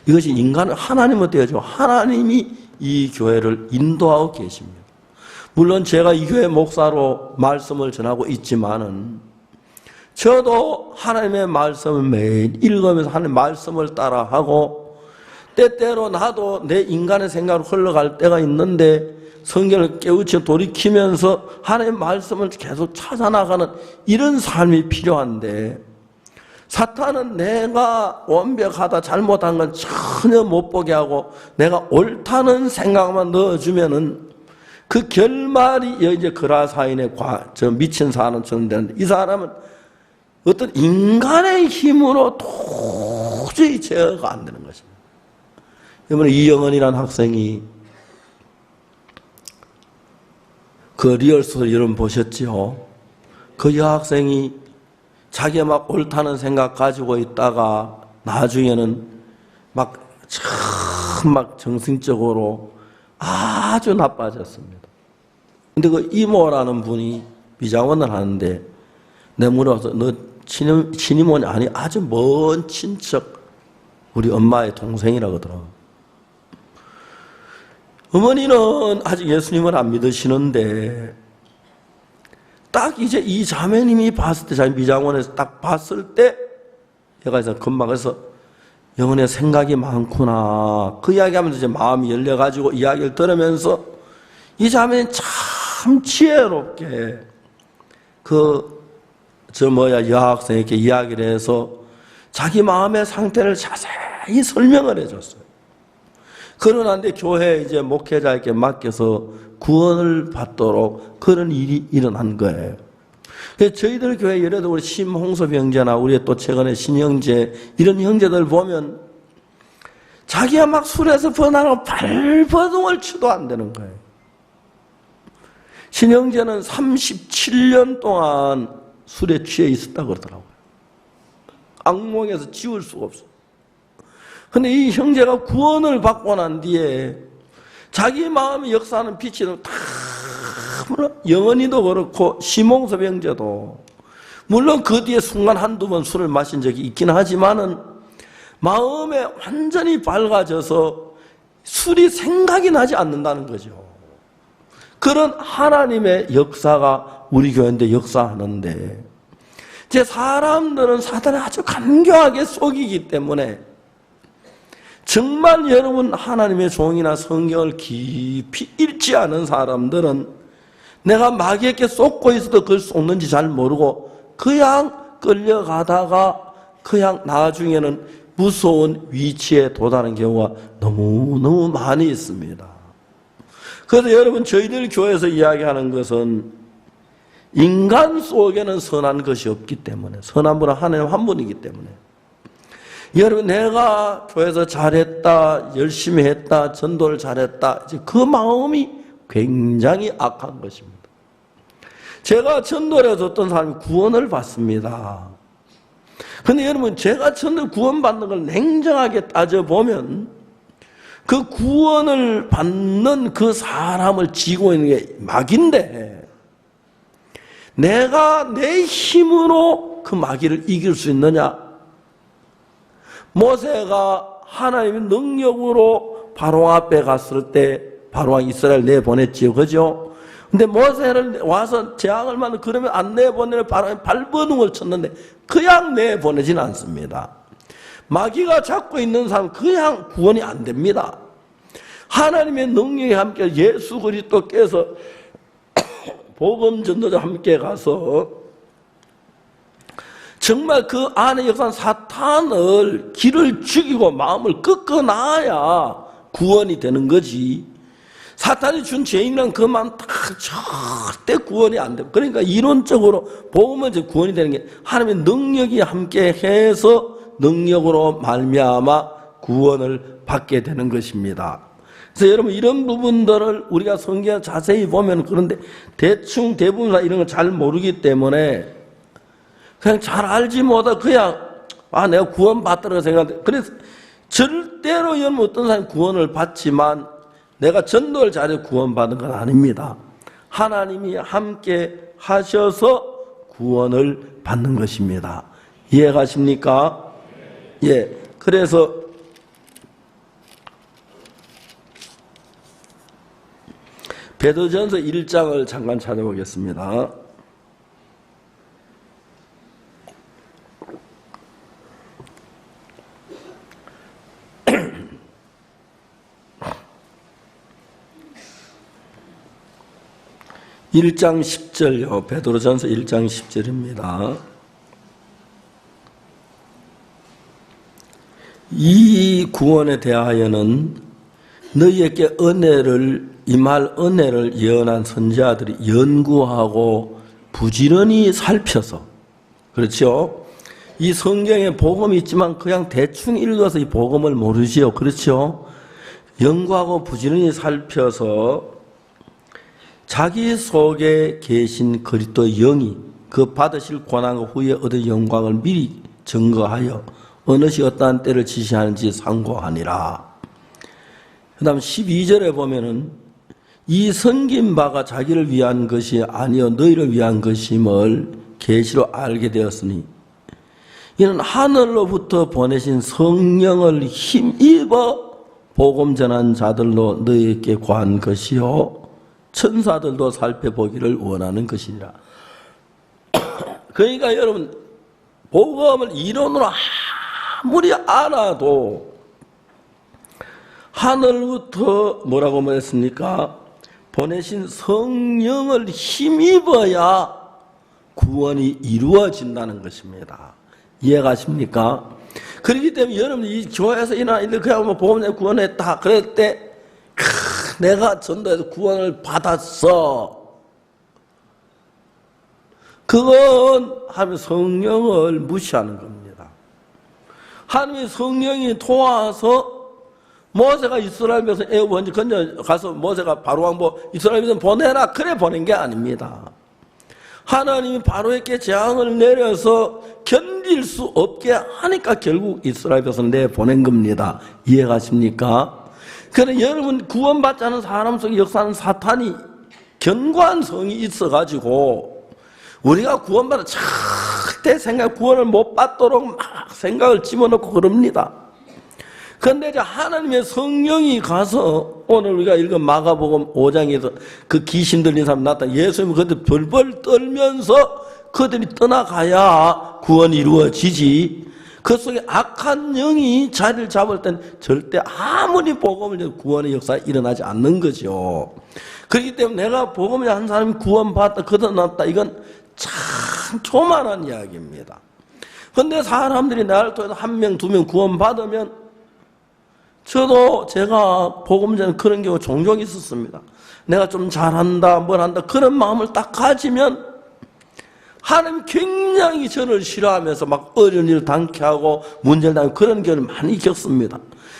이것이 인간을 하나님으로 되어지고 하나님이 이 교회를 인도하고 계십니다. 물론 제가 이 교회 목사로 말씀을 전하고 있지만은 저도 하나님의 말씀을 매일 읽으면서 하나님의 말씀을 따라하고, 때때로 나도 내 인간의 생각으로 흘러갈 때가 있는데 성경을 깨우쳐 돌이키면서 하나님의 말씀을 계속 찾아나가는 이런 삶이 필요한데, 사탄은 내가 완벽하다, 잘못한 건 전혀 못 보게 하고 내가 옳다는 생각만 넣어주면은 그 결말이 이제 그라사인의 저 미친 사람처럼 되는데, 이 사람은 어떤 인간의 힘으로 도저히 제어가 안 되는 것입니다. 이번에 이영은이라는 학생이, 그 리얼스토리 여러분 보셨죠? 그 여학생이 자기가 막 옳다는 생각 가지고 있다가 나중에는 막 정신적으로 아주 나빠졌습니다. 근데 그 이모라는 분이 비자원을 하는데 내 물어서, 너 친이모니? 아니, 아주 먼 친척, 우리 엄마의 동생이라고 하더라고요. 어머니는 아직 예수님을 안 믿으시는데, 딱 이제 이 자매님이 봤을 때, 자기 미장원에서 딱 봤을 때, 얘가 이제 금방 해서 영혼의 생각이 많구나, 그 이야기하면서 이제 마음이 열려가지고 이야기를 들으면서 이 자매는 참 지혜롭게 여학생에게 이야기를 해서 자기 마음의 상태를 자세히 설명을 해줬어요. 그러는데 교회 이제 목회자에게 맡겨서 구원을 받도록 그런 일이 일어난 거예요. 그래서 저희들 교회 예를 들어 우리 심홍섭 형제나 우리 또 최근에 신형제, 이런 형제들 보면 자기가 막 술에서 번하고 발버둥을 쳐도 안 되는 거예요. 신형제는 37년 동안 술에 취해 있었다고 그러더라고요. 악몽에서 지울 수가 없어. 근데 이 형제가 구원을 받고 난 뒤에 자기 마음의 역사하는 빛이 다, 물론 영원히도 그렇고 심홍섭 형제도 물론 그 뒤에 순간 한두 번 술을 마신 적이 있긴 하지만은 마음에 완전히 밝아져서 술이 생각이 나지 않는다는 거죠. 그런 하나님의 역사가 우리 교회인데 역사하는데, 제 사람들은 사단에 아주 간교하게 속이기 때문에 정말 여러분 하나님의 종이나 성경을 깊이 읽지 않은 사람들은 내가 마귀에게 속고 있어도 그걸 속는지 잘 모르고 그냥 끌려가다가 그냥 나중에는 무서운 위치에 도달하는 경우가 너무너무 많이 있습니다. 그래서 여러분 저희들 교회에서 이야기하는 것은 인간 속에는 선한 것이 없기 때문에, 선한 분은 하나님 한 분이기 때문에 여러분, 내가 교회에서 잘했다, 열심히 했다, 전도를 잘했다, 이제 그 마음이 굉장히 악한 것입니다. 제가 전도를 해서 어떤 사람이 구원을 받습니다. 근데 여러분, 제가 전도 구원받는 걸 냉정하게 따져보면 그 구원을 받는 그 사람을 지고 있는 게 마귀인데, 내가 내 힘으로 그 마귀를 이길 수 있느냐? 모세가 하나님의 능력으로 바로 앞에 갔을 때 바로왕 이스라엘 내보냈지요. 그죠? 근데 모세를 와서 재앙을 만나 그러면 안 내보내는 바로왕 발버둥을 쳤는데 그냥 내보내진 않습니다. 마귀가 잡고 있는 사람 그냥 구원이 안 됩니다. 하나님의 능력이 함께 예수 그리스도께서 복음 전도자 함께 가서 정말 그 안에 역사한 사탄을 길을 죽이고 마음을 꺾어놔야 구원이 되는 거지. 사탄이 준 죄인은 그 마음 다 절대 구원이 안 돼요. 그러니까 이론적으로 복음은 이제 구원이 되는 게 하나님의 능력이 함께 해서 능력으로 말미암아 구원을 받게 되는 것입니다. 그래서 여러분, 이런 부분들을 우리가 성경에 자세히 보면, 그런데 대충 대부분 다 이런 걸 잘 모르기 때문에 그냥 잘 알지 못하고 그냥 내가 구원 받더라고 생각하는데, 그래서 절대로 여러분 어떤 사람이 구원을 받지만 내가 전도를 잘해서 구원받은 건 아닙니다. 하나님이 함께 하셔서 구원을 받는 것입니다. 이해가십니까? 예. 그래서 베드로전서 1장을 잠깐 찾아보겠습니다. (1장 10절요) 베드로전서 1장 10절입니다. 이 구원에 대하여는 너희에게 임할 은혜를 예언한 선지자들이 연구하고 부지런히 살펴서, 그렇죠? 이 성경에 복음이 있지만 그냥 대충 읽어서 이 복음을 모르지요. 그렇죠? 연구하고 부지런히 살펴서 자기 속에 계신 그리스도의 영이 그 받으실 고난과 후에 얻을 영광을 미리 증거하여 어느 시 어떠한 때를 지시하는지 상고하니라. 그 다음 12절에 보면은 이 섬긴 바가 자기를 위한 것이 아니요 너희를 위한 것임을 계시로 알게 되었으니 이는 하늘로부터 보내신 성령을 힘입어 복음 전한 자들로 너희에게 구한 것이요 천사들도 살펴보기를 원하는 것이니라. 그러니까 여러분, 복음을 이론으로 아무리 알아도 하늘부터 뭐라고 말했습니까? 보내신 성령을 힘입어야 구원이 이루어진다는 것입니다. 이해가십니까? 그렇기 때문에 여러분, 이 교회에서 이렇게 하면 복음 구원했다 그럴 때 내가 전도해서 구원을 받았어. 그건 하나님의 성령을 무시하는 겁니다. 하나님의 성령이 도와서 모세가 이스라엘 백성 애굽 건져 가서 모세가 바로왕 이스라엘 백성 보내라 그래 보낸 게 아닙니다. 하나님이 바로에게 재앙을 내려서 견딜 수 없게 하니까 결국 이스라엘 백성을 내보낸 겁니다. 이해가십니까? 그런데 여러분, 구원받지 않은 사람 속에 역사하는 사탄이 견고한 성이 있어가지고 우리가 구원받아 절대 구원을 못 받도록 막 생각을 집어넣고 그럽니다. 그런데 이제 하나님의 성령이 가서 오늘 우리가 읽은 마가복음 5장에서 그 귀신 들린 사람 나타나 예수님이 그들 벌벌 떨면서 그들이 떠나가야 구원이 이루어지지. 그 속에 악한 영이 자리를 잡을 땐 절대 아무리 복음을 해도 구원의 역사가 일어나지 않는 거죠. 그렇기 때문에 내가 복음을 한 사람이 구원받았다, 거듭났다, 이건 참 조만한 이야기입니다. 그런데 사람들이 나를 통해서 1명, 2명 구원받으면 제가 복음 전에 그런 경우 종종 있었습니다. 내가 좀 잘한다, 뭘 한다, 그런 마음을 딱 가지면 하나님 굉장히 저를 싫어하면서 막 어려운 일을 당케 하고 문제를 당하고 그런 경우를 많이 겪습니다.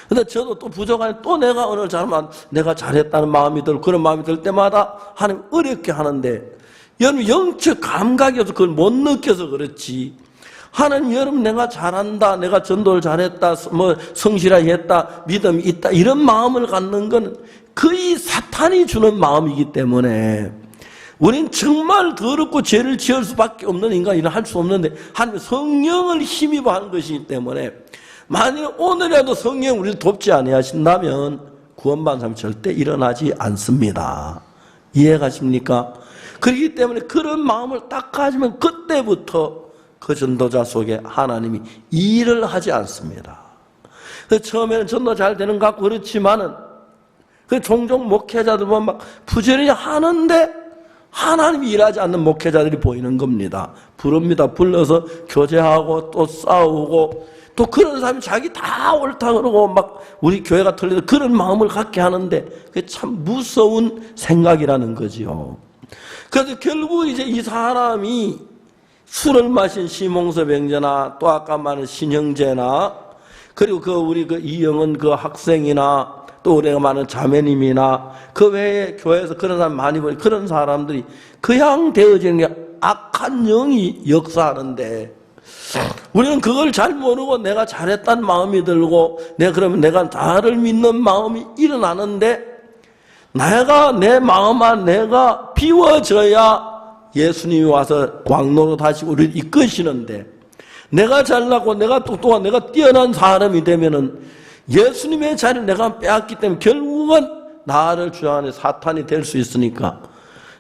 근데 저도 또 부족하니 또 내가 오늘 잘하면 내가 잘했다는 마음이 들고 그런 마음이 들 때마다 하나님 어렵게 하는데 여러분 영적 감각이 없어서 그걸 못 느껴서 그렇지. 하나님 여러분 내가 잘한다, 내가 전도를 잘했다, 뭐 성실하게 했다, 믿음이 있다 이런 마음을 갖는 건 거의 사탄이 주는 마음이기 때문에 우린 정말 더럽고 죄를 지을 수밖에 없는 인간이라 할 수 없는데 하나님 성령을 힘입어 하는 것이기 때문에 만일 오늘이라도 성령 우리를 돕지 아니하신다면 구원받은 사람이 절대 일어나지 않습니다. 이해가십니까? 그렇기 때문에 그런 마음을 딱 가지면 그때부터 그 전도자 속에 하나님이 일을 하지 않습니다. 처음에는 전도 잘 되는 것 같고 그렇지만은 종종 목회자들 보면 막 부지런히 하는데 하나님이 일하지 않는 목회자들이 보이는 겁니다. 부릅니다. 불러서 교제하고 또 싸우고 또 그런 사람이 자기 다 옳다 그러고 막 우리 교회가 틀리다 그런 마음을 갖게 하는데 그게 참 무서운 생각이라는 거지요. 그래서 결국 이제 이 사람이 술을 마신 시몽섭 형제나 또 아까 말한 신형제나 그리고 우리 이영은 학생이나 또 우리가 많은 자매님이나 그 외에 교회에서 그런 사람 많이 보니 그런 사람들이 그냥 되어지는 게 악한 영이 역사하는데 우리는 그걸 잘 모르고 내가 잘했다는 마음이 들고 그러면 내가 나를 믿는 마음이 일어나는데 내 마음 내가 비워져야 예수님이 와서 광로로 다시 우리를 이끄시는데 내가 잘나고 내가 똑똑하고 내가 뛰어난 사람이 되면은 예수님의 자리를 내가 빼앗기 때문에 결국은 나를 주장하는 사탄이 될 수 있으니까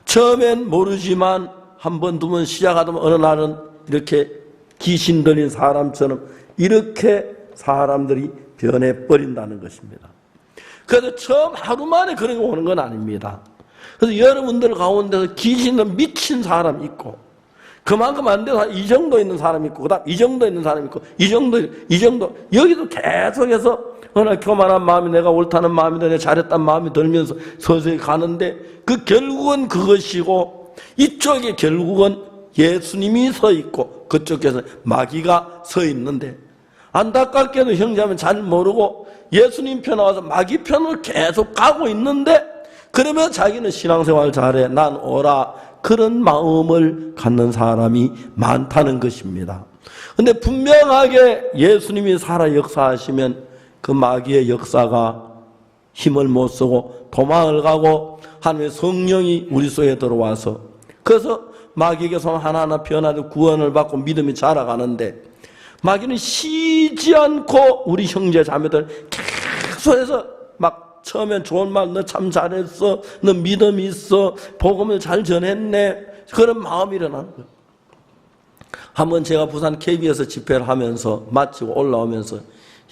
처음엔 모르지만 한 번, 두 번 시작하다 보면 어느 날은 이렇게 귀신 들린 사람처럼 이렇게 사람들이 변해버린다는 것입니다. 그래서 처음 하루 만에 그런 게 오는 건 아닙니다. 그래서 여러분들 가운데서 귀신을 미친 사람이 있고 그만큼 안 돼서 이 정도 있는 사람이 있고 그다음 이 정도 있는 사람이 있고 이 정도 여기도 계속해서 어느 교만한 마음이 내가 옳다는 마음이 내가 잘했다는 마음이 들면서 서서히 가는데 그 결국은 그것이고 이쪽에 결국은 예수님이 서 있고 그쪽에서 마귀가 서 있는데 안타깝게도 형제하면 잘 모르고 예수님 편에 와서 마귀 편을 계속 가고 있는데 그러면 자기는 신앙생활 잘해 난 오라 그런 마음을 갖는 사람이 많다는 것입니다. 그런데 분명하게 예수님이 살아 역사하시면 그 마귀의 역사가 힘을 못 쓰고 도망을 가고 하나님의 성령이 우리 속에 들어와서 그래서 마귀에게서 하나하나 변화되고 구원을 받고 믿음이 자라가는데 마귀는 쉬지 않고 우리 형제 자매들 계속해서 막 처음엔 좋은 말 너 참 잘했어 너 믿음이 있어 복음을 잘 전했네 그런 마음이 일어나는 거예요. 한번 제가 부산 KB에서 집회를 하면서 마치고 올라오면서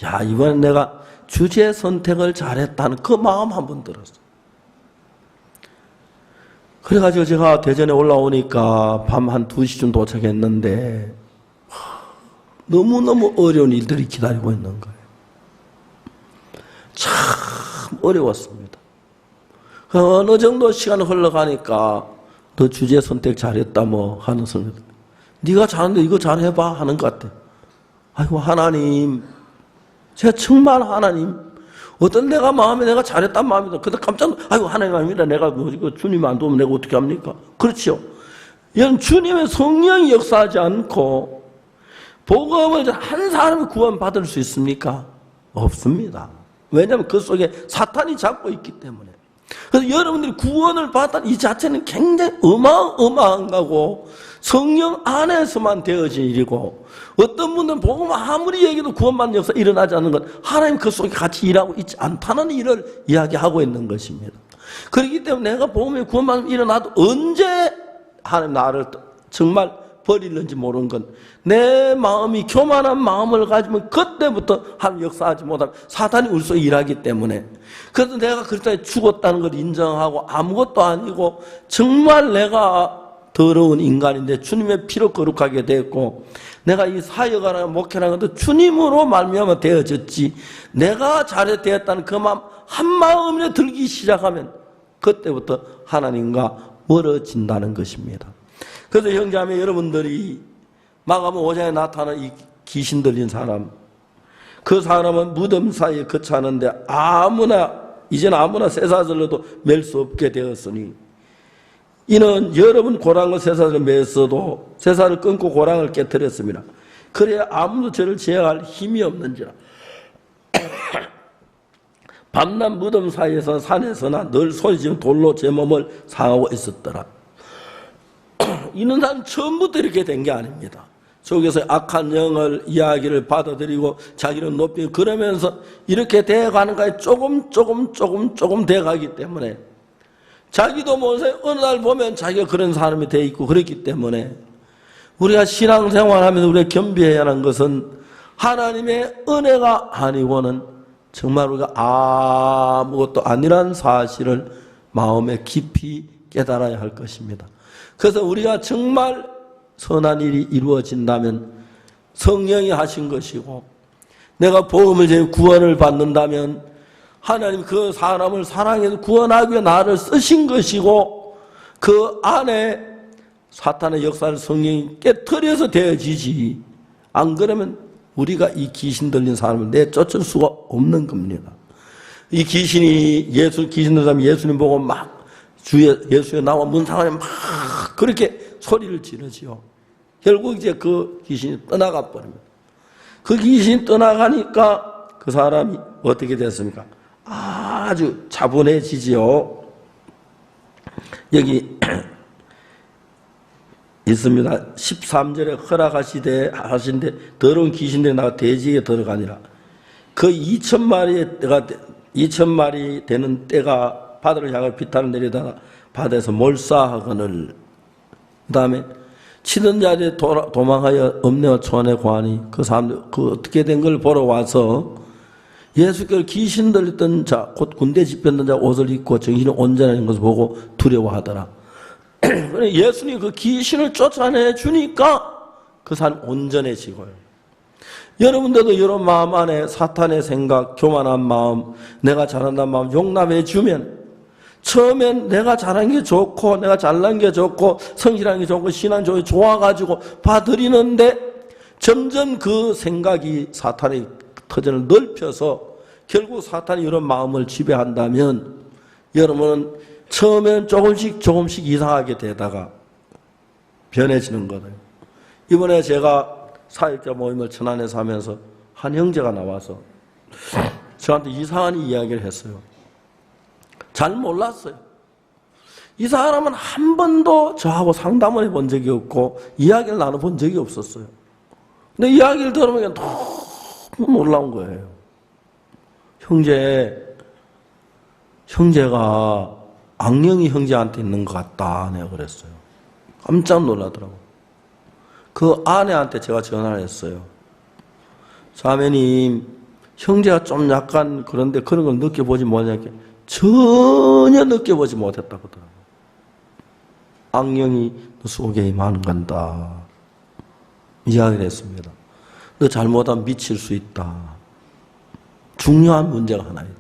야 이번엔 내가 주제 선택을 잘했다는 그 마음 한번 들었어요. 그래가지고 제가 대전에 올라오니까 밤 한 2시쯤 도착했는데 너무너무 어려운 일들이 기다리고 있는 거예요. 참 어려웠습니다. 어느 정도 시간이 흘러가니까 너 주제 선택 잘했다 뭐 하는 소리 네가 잘하는데 이거 잘해봐 하는 것 같아. 아이고 하나님 제가 정말 하나님 어떤 내가 마음에 내가 잘했단 마음이 들어. 근데 깜짝 놀라. 아이고 하나님 아닙니다. 내가 뭐 이거 주님 안 도우면 내가 어떻게 합니까? 그렇죠. 이건 주님의 성령이 역사하지 않고 복음을 한 사람이 구원받을 수 있습니까? 없습니다. 왜냐하면 그 속에 사탄이 잡고 있기 때문에. 그래서 여러분들이 구원을 받았다는 이 자체는 굉장히 어마어마한 거고 성령 안에서만 되어진 일이고 어떤 분들은 복음 아무리 얘기해도 구원받는 역사 일어나지 않는 것 하나님 그 속에 같이 일하고 있지 않다는 일을 이야기하고 있는 것입니다. 그렇기 때문에 내가 복음에 구원받으면 일어나도 언제 하나님 나를 정말 버리는지 모르는 건 내 마음이 교만한 마음을 가지면 그때부터 하나님 역사하지 못하면 사탄이 우리 속에 일하기 때문에 그래서 내가 그렇다고 죽었다는 걸 인정하고 아무것도 아니고 정말 내가 더러운 인간인데 주님의 피로 거룩하게 됐고 내가 이 사역하는 목회라는 것도 주님으로 말미암아 되어졌지 내가 잘해 되었다는 그 마음 한 마음에 들기 시작하면 그때부터 하나님과 멀어진다는 것입니다. 그래서 형제자매 여러분들이 마가복음 5장에 나타난 이 귀신 들린 사람, 그 사람은 무덤 사이에 거처하는데 이제는 아무나 쇠사슬로도 맬 수 없게 되었으니 이는 여러분 고랑을 쇠사슬에 맸어도 쇠사슬을 끊고 고랑을 깨뜨렸습니다. 그래야 아무도 저를 제어할 힘이 없는지라. 밤낮 무덤 사이에서 산에서나 늘 소리지르며 돌로 제 몸을 상하고 있었더라. 이는 사람 처음부터 이렇게 된 게 아닙니다. 속에서 악한 영을 이야기를 받아들이고 자기를 높이고 그러면서 이렇게 돼가는 거에 조금 돼가기 때문에 자기도 모르게 어느 날 보면 자기가 그런 사람이 돼 있고 그렇기 때문에 우리가 신앙생활하면서 우리가 겸비해야 하는 것은 하나님의 은혜가 아니고는 정말 우리가 아무것도 아니란 사실을 마음에 깊이 깨달아야 할 것입니다. 그래서 우리가 정말 선한 일이 이루어진다면 성령이 하신 것이고 내가 복음을 전해 구원을 받는다면 하나님 그 사람을 사랑해서 구원하기 위해 나를 쓰신 것이고 그 안에 사탄의 역사를 성령이 깨트려서 되어지지 안 그러면 우리가 이 귀신 들린 사람을 내쫓을 수가 없는 겁니다. 이 귀신이 귀신 들린 사람이 예수님 보고 막 예수에 나와 문상안에 막 그렇게 소리를 지르지요. 결국 이제 그 귀신이 떠나가 버립니다. 그 귀신이 떠나가니까 그 사람이 어떻게 됐습니까? 아주 차분해지지요. 여기 있습니다. 13절에 허락하시되 하신데 더러운 귀신들이 나가 대지에 들어가니라. 그 2,000마리 되는 때가 바다를 향해 비탈을 내리다가 바다에서 몰사하거늘. 그 다음에 치던 자리에 도망하여 엄내와 초원에 고하니 그 사람들 그 어떻게 된 걸 보러 와서 예수께서 귀신 들렸던 자 곧 군대 집혔던 자 옷을 입고 정신이 온전한 것을 보고 두려워하더라. 예수님이 그 귀신을 쫓아내 주니까 그 사람 온전해지고요. 여러분들도 이런 마음 안에 사탄의 생각, 교만한 마음, 내가 잘한다는 마음 용납해 주면 처음엔 내가 잘한 게 좋고 내가 잘난 게 좋고 성실한 게 좋고 신앙 좋아가지고 봐드리는데 점점 그 생각이 사탄의 터전을 넓혀서 결국 사탄이 이런 마음을 지배한다면 여러분은 처음엔 조금씩 이상하게 되다가 변해지는 거예요. 이번에 제가 사역자 모임을 천안에서 하면서 한 형제가 나와서 저한테 이상한 이야기를 했어요. 잘 몰랐어요. 이 사람은 한 번도 저하고 상담을 해본 적이 없고 이야기를 나눠본 적이 없었어요. 근데 이야기를 들으면 너무 놀라운 거예요. 형제가 악령이 형제한테 있는 것 같다. 내가 그랬어요. 깜짝 놀라더라고요. 그 아내한테 제가 전화를 했어요. 자매님, 형제가 좀 약간 그런데 그런 걸 느껴보지 못했냐. 전혀 느껴보지 못했다고 하더라고요. 악령이 너 속에 임하는 건다. 이야기를 했습니다. 너 잘못하면 미칠 수 있다. 중요한 문제가 하나 있다.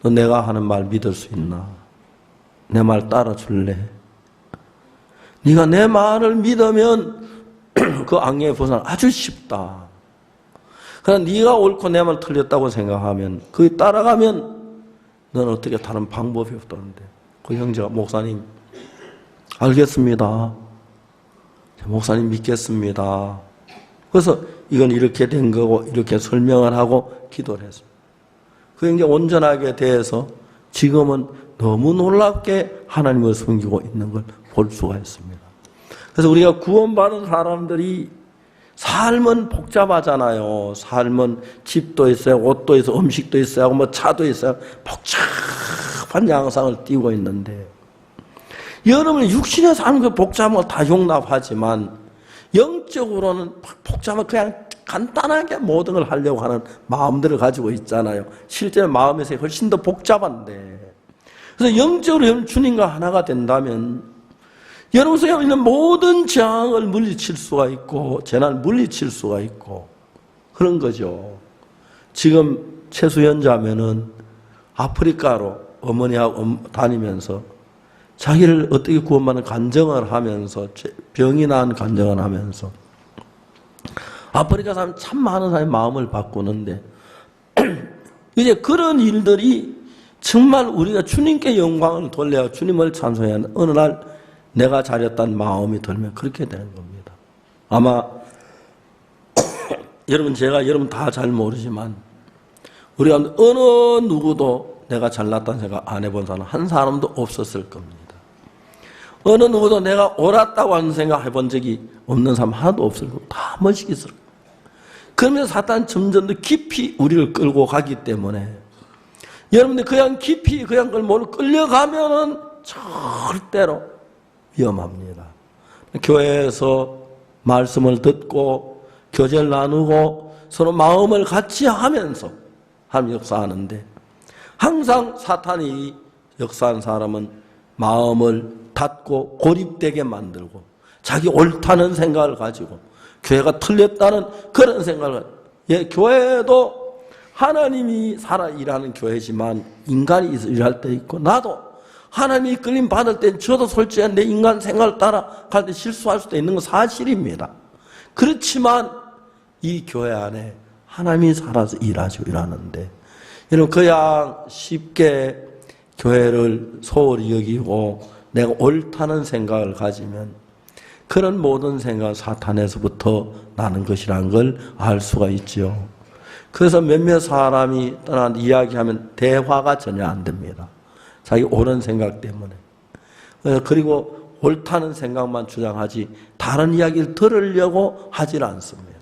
너 내가 하는 말 믿을 수 있나? 내 말 따라줄래? 네가 내 말을 믿으면 그 악령의 벗어나 아주 쉽다. 그러나 네가 옳고 내 말 틀렸다고 생각하면 그게 따라가면 너는 어떻게 다른 방법이 없다는데 그 형제가 목사님 알겠습니다. 목사님 믿겠습니다. 그래서 이건 이렇게 된 거고 이렇게 설명을 하고 기도를 했습니다. 그 형제 온전하게 대해서 지금은 너무 놀랍게 하나님을 섬기고 있는 걸 볼 수가 있습니다. 그래서 우리가 구원받은 사람들이 삶은 복잡하잖아요. 삶은 집도 있어요, 옷도 있어요, 음식도 있어요, 뭐 차도 있어요. 복잡한 양상을 띠고 있는데 여러분 육신의 삶은 그 복잡한 걸 다 용납하지만 영적으로는 복잡한 그냥 간단하게 모든 걸 하려고 하는 마음들을 가지고 있잖아요. 실제로 마음에서 훨씬 더 복잡한데 그래서 영적으로 주님과 하나가 된다면 여러분 속에 있는 모든 재앙을 물리칠 수가 있고 재난을 물리칠 수가 있고 그런 거죠. 지금 최수연 자매는 아프리카로 어머니하고 다니면서 자기를 어떻게 구원받는 간증을 하면서, 병이 난 간증을 하면서, 아프리카 사람 참 많은 사람이 마음을 바꾸는데, 이제 그런 일들이 정말 우리가 주님께 영광을 돌려야 주님을 찬송해야 하는 어느 날 내가 잘했다는 마음이 들면 그렇게 되는 겁니다. 아마 제가 여러분 다 잘 모르지만 우리가 어느 누구도 내가 잘났다는 생각 안 해본 사람 한 사람도 없었을 겁니다. 어느 누구도 내가 옳았다고 하는 생각 해본 적이 없는 사람 하나도 없을 겁니다. 다 멋있겠어요. 그러면 사탄 점점 더 깊이 우리를 끌고 가기 때문에 여러분들 그냥 깊이 그냥 끌려가면은 절대로 위험합니다. 교회에서 말씀을 듣고 교제를 나누고 서로 마음을 같이 하면서 하나님 역사하는데 항상 사탄이 역사한 사람은 마음을 닫고 고립되게 만들고 자기 옳다는 생각을 가지고 교회가 틀렸다는 그런 생각을 교회도 하나님이 살아 일하는 교회지만 인간이 일할 때 있고 나도 하나님이 이끌림 받을 때 저도 솔직히 내 인간 생각을 따라갈 때 실수할 수도 있는 건 사실입니다. 그렇지만 이 교회 안에 하나님이 살아서 일하는데 여러분 그냥 쉽게 교회를 소홀히 여기고 내가 옳다는 생각을 가지면 그런 모든 생각은 사탄에서부터 나는 것이라는 걸 알 수가 있죠. 그래서 몇몇 사람이 떠난 이야기하면 대화가 전혀 안 됩니다. 자기 옳은 생각 때문에. 그리고 옳다는 생각만 주장하지 다른 이야기를 들으려고 하질 않습니다.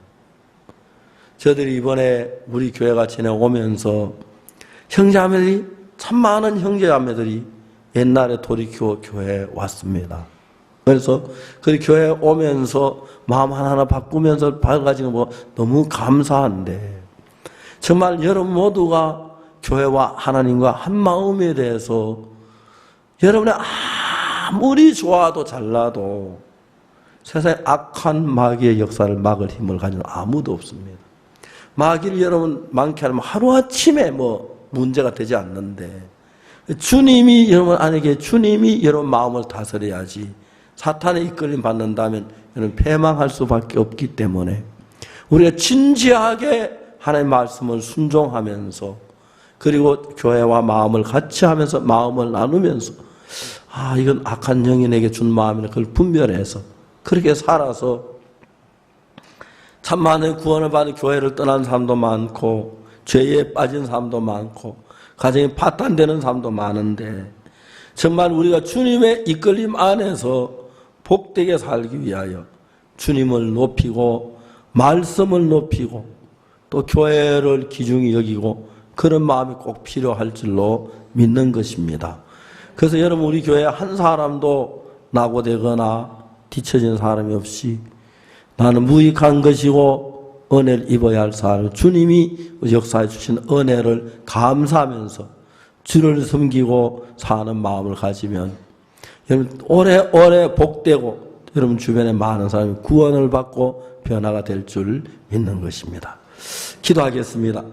저들이 이번에 우리 교회가 지내오면서 형제자매들이 참 많은 형제자매들이 옛날에 도리교 교회에 왔습니다. 그래서 그 교회에 오면서 마음 하나하나 바꾸면서 밝아지는 거 너무 감사한데 정말 여러분 모두가 교회와 하나님과 한 마음에 대해서 여러분의 아무리 좋아도 잘나도 세상에 악한 마귀의 역사를 막을 힘을 가진 아무도 없습니다. 마귀를 여러분 많게 하면 하루아침에 문제가 되지 않는데 주님이 여러분 안에게 주님이 여러분 마음을 다스려야지 사탄의 이끌림 받는다면 여러분 패망할 수밖에 없기 때문에 우리가 진지하게 하나님의 말씀을 순종하면서 그리고 교회와 마음을 같이 하면서 마음을 나누면서 이건 악한 영인에게 준 마음이라 그걸 분별해서 그렇게 살아서 참 많은 구원을 받은 교회를 떠난 사람도 많고 죄에 빠진 사람도 많고 가정이 파탄되는 사람도 많은데 정말 우리가 주님의 이끌림 안에서 복되게 살기 위하여 주님을 높이고 말씀을 높이고 또 교회를 귀중히 여기고 그런 마음이 꼭 필요할 줄로 믿는 것입니다. 그래서 여러분 우리 교회에 한 사람도 낙오되거나 뒤처진 사람이 없이 나는 무익한 것이고 은혜를 입어야 할 사람 주님이 역사해 주신 은혜를 감사하면서 주를 섬기고 사는 마음을 가지면 여러분 오래오래 복되고 여러분 주변에 많은 사람이 구원을 받고 변화가 될 줄 믿는 것입니다. 기도하겠습니다.